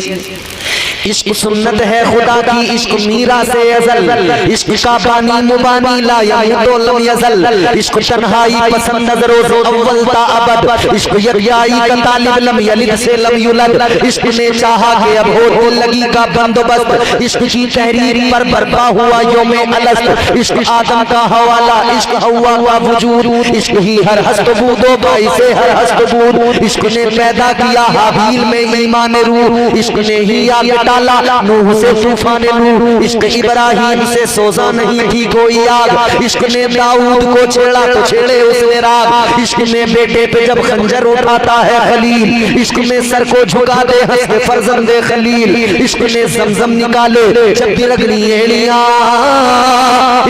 इश्क सुन्नत है खुदा की, इश्क मीरा से अज़ल, इश्क का बानी मुबानी ला यमूतो लम यज़ल, इश्क तन्हाई पसंद रोज़ अव्वल ता अबद, इश्क यरियाई का तालिब लम यलिद से लम युलद, इश्क ने चाहा कि अब हो दिल लगी का बंदोबस्त, इश्क की तहरीर पर बर्पा हुआ यौम अलस्त, इश्क आदम का हवाला, इश्क हव्वा का वजूद, इश्क ही हर हस्त बूदो बाई से हर हस्त बूद, इश्क ने पैदा किया हाबील में ईमान रूह, इश्क ने ही आग डाला नूह से तूफान नूह, इश्क इब्राहिम से सोजा नहीं थी कोई आग, इश्क ने दाऊद को छेड़ा तो छेड़े उसने राग, इश्क में बेटे पे जब खंजर उठाता है खलील, इश्क में सर को झुका दे हंसते फर्जंदे खलील, इश्क ने जमजम निकाले जब भी रगड़ी एड़ियां,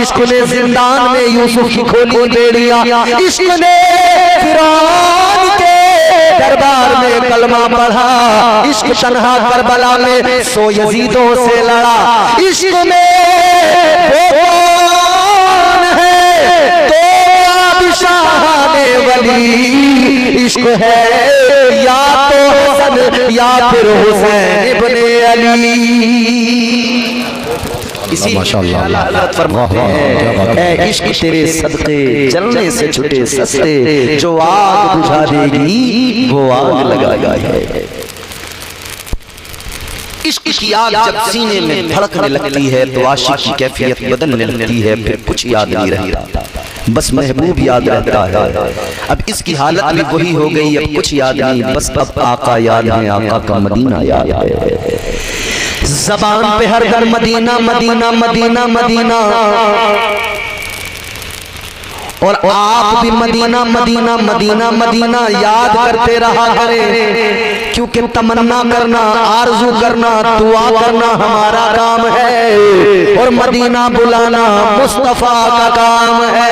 इश्क ने जिंदान में यूसुफ की खोली बेड़ियां, इश्क ने फिरौन के दरबार में कलमा पढ़ा, इश्क तन्हा करबला में सो यजीदों से लड़ा, इश्क में वो कौन है तो आबिशाने वली, इश्क है या तो हसन या फिर हुसैन इब्ने अली। माशाअल्लाह फरमाते हैं ऐ इश्क तेरे सदके जलने से छुटे सस्ते, जो आग बुझा देगी वो आग लगाई है। इश्क की आग जब सीने में धड़कने लगती है तो आशिक की कैफियत बदलने लगती है, फिर कुछ याद नहीं रहता, बस महबूब याद रहता है। अब इसकी हालत भी वही हो गई, अब कुछ याद नहीं, बस अब आका याद है, आका का मदीना याद है, ज़बान पे हर घर मदीना मदीना मदीना मदीना, और आप भी मदीना मदीना मदीना मदीना याद करते रहा करें, क्योंकि तमन्ना करना, आरज़ू करना, दुआ करना हमारा काम है, और मदीना बुलाना मुस्तफा का काम है।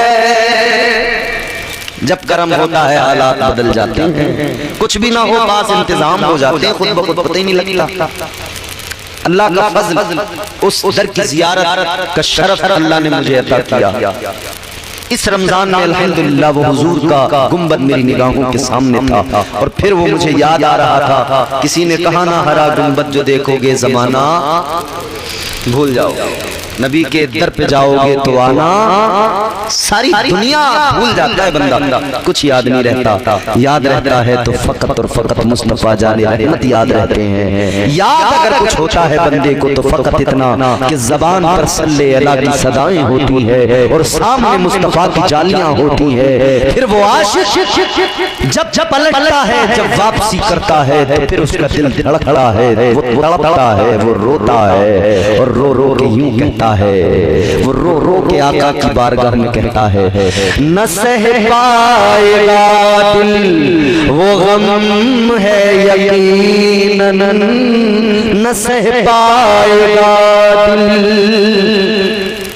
जब करम होता है हालात बदल जाते हैं, कुछ भी ना हो पास इंतजाम हो जाते हैं, खुद ब खुद पता ही नहीं लगता। अल्लाह का फज़ल, उस दर की ज़ियारत का शरफ अल्लाह ने मुझे अता किया। इस रमजान में अल्हम्दुलिल्लाह वो हुजूर का गुंबद मेरी निगाहों के सामने था, और फिर वो मुझे याद आ रहा था, किसी ने कहा ना हरा गुंबद जो देखोगे जमाना भूल जाओगे, नबी के दर पे जाओगे तो आना, सारी दुनिया भूल जाता है बंदा, कुछ याद नहीं रहता, याद रहता है तो फकत और फकत मुस्तफा जाने रहमत याद रहते हैं। याद अगर कुछ होता है बंदे को तो फकत इतना कि ज़बान पर सल्ले अला की सदाएं होती है और सामने मुस्तफा की जालियां होती है। फिर वो आशिक जब जब पलटता है, जब वापसी करता है तो फिर उसका दिल धड़कता है, वो तड़पता है, वो रोता है, और रो रो के यूं कहता है, वो रो रो के आका की बारगाह में कहता है, न सह पाएगा दिल वो गम है यकीनन, न सह पाएगा दिल।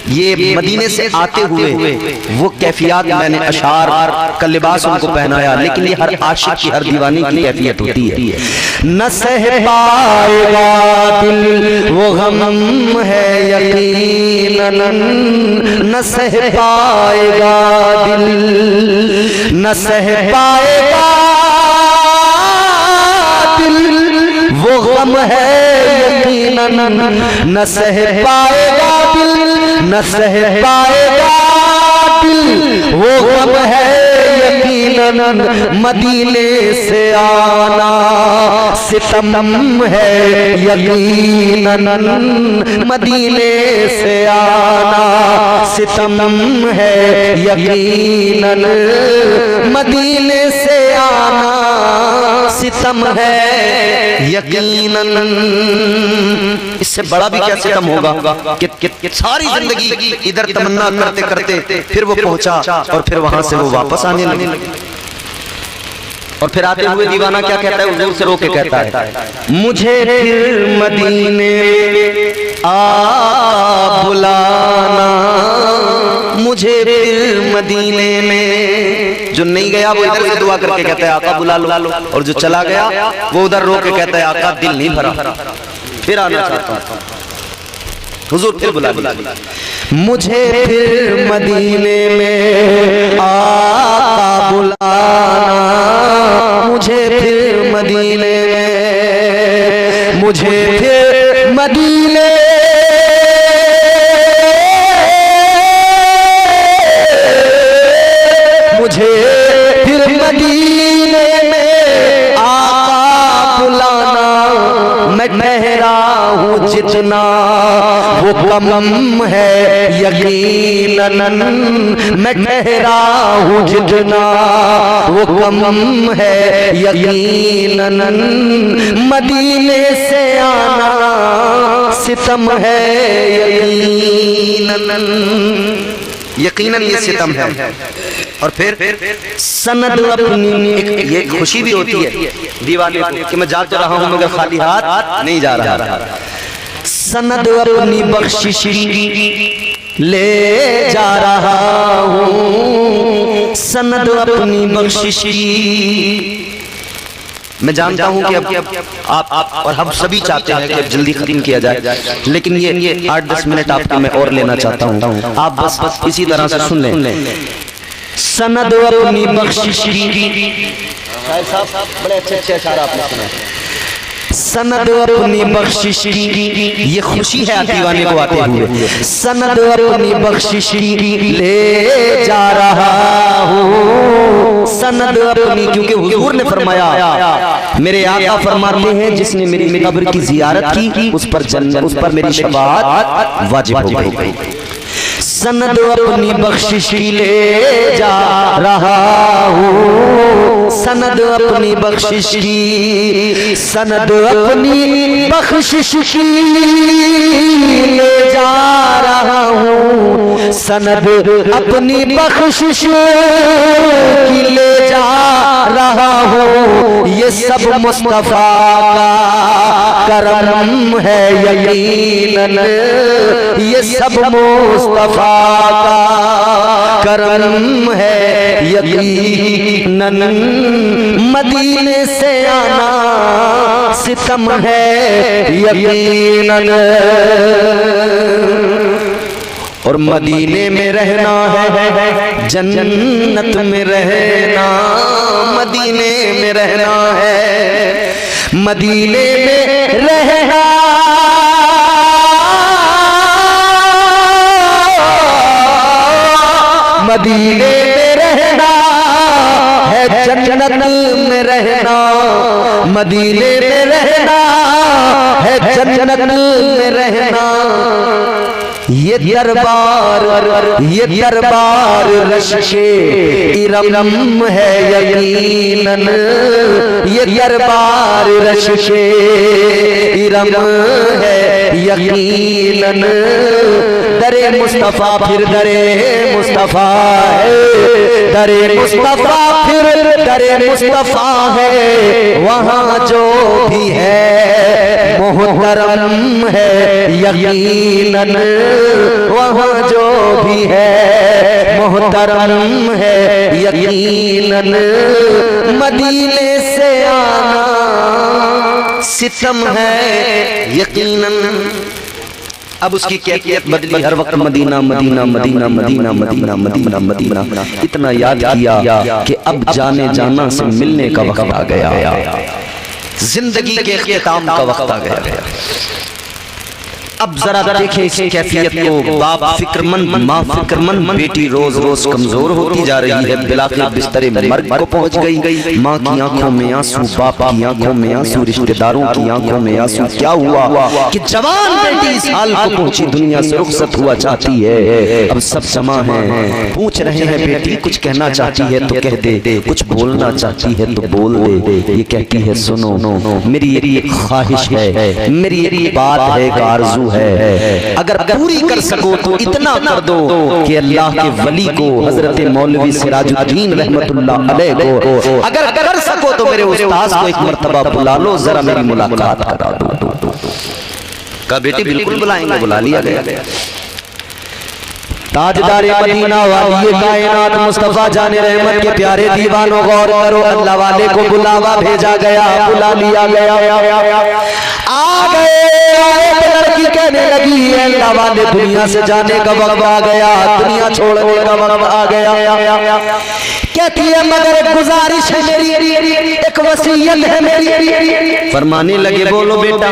ये मदीने से आते हुए वो कैफियत मैंने अशार का लिबास उनको पहनाया, लेकिन ये हर आशिक की, हर दीवानी की कैफियत होती है। न सह पाएगा दिल वो गम है यकीनन, न सह पाएगा दिल, न सह पाएगा दिल वो गम है यकीनन, न सह पाएगा दिल, न सह पाएगा दिल वो गम है यकीनन, मदीने से आना सितम है यकीनन, मदीने से आना सितम है यकीनन, मदीने से आना सितम है यकीनन। इससे बड़ा भी क्या सितम होगा कि सारी जिंदगी इधर तमन्ना करते करते फिर वो पहुंचा, और फिर वहां से वो वापस आने लगे, और फिर आते हुए दीवाना क्या कहता है, हुजूर से रो के कहता है, मुझे फिर मदीने आ बुलाना, मुझे फिर मदीने में। जो नहीं गया वो इधर से दुआ करके कहता है आका बुला लो, और जो चला गया वो उधर रो के कहता है आका दिल नहीं भरा, फिर आना चाहता हूं। हुजूर फिर बुला लिया, मुझे फिर मदीने में आका बुलाना, मुझे फिर मदीने में, मुझे फिर मदीने में आका बुलाना, मैं ठहरा हूँ जितना वो कम है यकीनन, मैं ठहरा हूँ जितना वो कम है यकीनन, मदीने से आना सितम है यकीनन, यकीनन ये सितम है। और फिर सनद अपनी, ये खुशी भी होती है दीवाने को कि मैं जा तो रहा हूं मगर खाली हाथ नहीं जा रहा। सनद अपनी बख्शिश ले जा रहा हूं, सनद अपनी बख्शिश। मैं जानता हूं कि अब आप और हम सभी चाहते हैं कि जल्दी खत्म किया जाए, लेकिन ये 8-10 मिनट आपके मैं और लेना चाहता हूं, आप बस इसी तरह से सुन लें। सनद अपनी बख्शिश की, साहब बड़े अच्छे अशारा आपने सुना। सनद अपनी बख्शिश की, ये खुशी है दीवाने को आते हुए। सनद अपनी बख्शिश की ले जा रहा हूँ, सनद अपनी, क्योंकि हुजूर ने फरमाया, मेरे आका फरमाते हैं जिसने मेरी कब्र की जियारत की उस पर मेरी शफाअत वाजिब हो गई। सनद अपनी बख्शिश की ले जा रहा हूँ, सनद अपनी बख्शिश की, सनद अपनी बख्शिश की ले जा रहा हूँ, सनद अपनी बख्शिश की ले जा रहा हूँ, ये सब मुस्तफा का करम है यकीनन, ये सब मुस्तफा का करम है यकीनन, मदीने से आना सितम है यकीनन, और मदीने में रहना है जन्नत में रहना, मदीने में रहना है, मदीने में रहना मदीने में रहना है जन्नत में रहना, मदीने में रहना है जन्नत में रहना, ये दरबार रश्के इरम है यकीनन, ये दरबार रश्के इरम है यकीनन, दरे मुस्तफा फिर दरे मुस्तफा है, दरे मुस्तफा फिर दरे मुस्तफा है, वहाँ जो भी है मोहतरम है यकीनन, वहाँ जो भी है मोहतरम है यकीनन, मदीने से आना सितम है यकीनन। अब उसकी कैफियत बदली, हर वक्त Medina Medina Medina Medina Medina Medina Medina इतना याद किया कि अब जाने जाना से मिलने का वक्त आ गया, जिंदगी के इख्तिताम का वक्त आ गया। अब जरा देखें इस कैफियत को, बाप फिक्रमंद, माँ फिक्रमंद, बेटी रोज रोज कमजोर होती जा रही है, बिलाखिर बिस्तरे मर्ग को पहुंच गई, माँ की आंखों में आंसू, बाप की आंखों में आंसू, रिश्तेदारों की आंखों में आंसू। क्या हुआ कि जवान बेटी इस हाल को पहुंची, दुनिया से रुखसत हुआ चाहती है, अब सब जमा है, पूछ रहे हैं बेटी कुछ कहना चाहती है तो कह दे, कुछ बोलना चाहती है तो बोल दे। ये कहती है सुनो, मेरी एक ख्वाहिश है, मेरी एक बात है, एक आरज़ू है, अगर पूरी कर सको तो इतना कर दो कि अल्लाह के वली को, हजरत मौलवी सिराजुद्दीन रहमतुल्लाह अलैह को, अगर कर सको तो मेरे उस्ताद को एक मर्तबा बुला लो, जरा मेरी मुलाकात करा दो। का बेटी बिल्कुल बुलाएंगे, बुला लिया गया। ताजदार मदीना वाली कायनात मुस्तफा जाने रहमत के प्यारे दीवानों, गौर करो, अल्लाह वाले को बुलावा भेजा गया, बुला लिया गया, आ गए। लड़की कहने लगी अल्लाह वाले दुनिया से जाने का वक्त आ गया, दुनिया छोड़ने का वक्त आ गया। कहती है मगर एक गुजारिश है मेरी, एक वसीयत है मेरी। फरमाने लगे बोलो बेटा।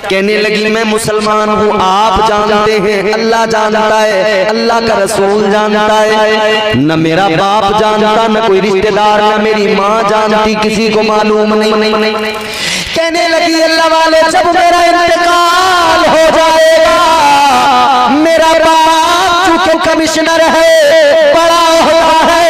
कहने लगी मैं मुसलमान हूँ, आप जानते हैं, अल्लाह जानता है, अल्लाह का रसूल जानता है, न मेरा बाप जानता, न कोई रिश्तेदार, न मेरी माँ जानती, किसी को मालूम नहीं। कहने लगी अल्लाह वाले जब मेरा इंतकाल हो जाएगा, मेरा बाप चूंकि कमिश्नर है, बड़ा होता है,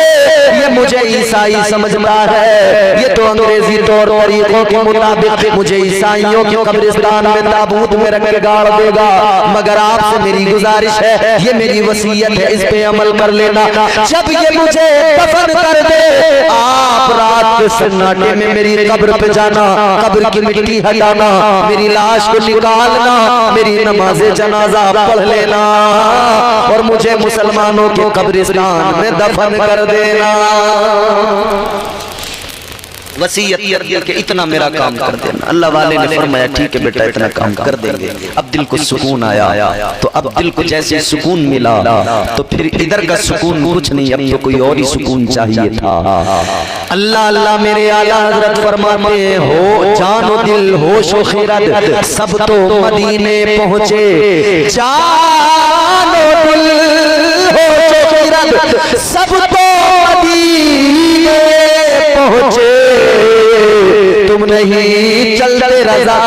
ये मुझे ईसाई समझता है, ये तो अंग्रेजी तौर तरीकों के मुताबिक मुझे ईसाइयों के कब्रिस्तान में ताबूत में रख के गाड़ देगा। मगर आपसे मेरी गुजारिश है, ये मेरी वसीयत है, इस पे अमल कर लेना। जब ये मुझे दफन कर दे, आप रात के सन्नाटे में मेरी कब्र पे जाना, कब्र की मिट्टी हटाना, मेरी लाश को निकालना, मेरी नमाज़े जनाजा पढ़ लेना और मुझे मुसलमानों के कब्रिस्तान में दफन कर देना। वसीयत कर दी कि इतना मेरा काम कर देना। अल्लाह वाले ने फरमाया ठीक है बेटा, इतना काम कर देंगे। अब दिल को सुकून आया, तो अब दिल को जैसे सुकून मिला तो फिर इधर का सुकून कुछ नहीं, अब तो कोई और ही सुकून चाहिए था। अल्लाह अल्लाह मेरे आला हज़रत फरमाते हैं, हो जानो दिल होशो खिरत सब तो मदीने पहुँचे, जानो दिल होशो खिरत सब तो मदीने पहुँचे, तुम नहीं चलते रजा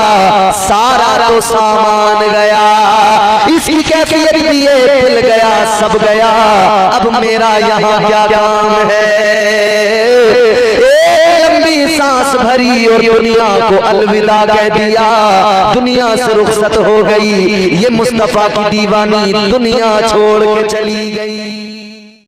सारा तो सामान गया, इसकी कैफियत भी ये मिल गया, सब गया, अब मेरा यहाँ क्या काम है। लंबी सांस भरी और दुनिया को अलविदा कह दिया, दुनिया से रुखसत हो गई, ये मुस्तफा की दीवानी दुनिया छोड़ के चली गई।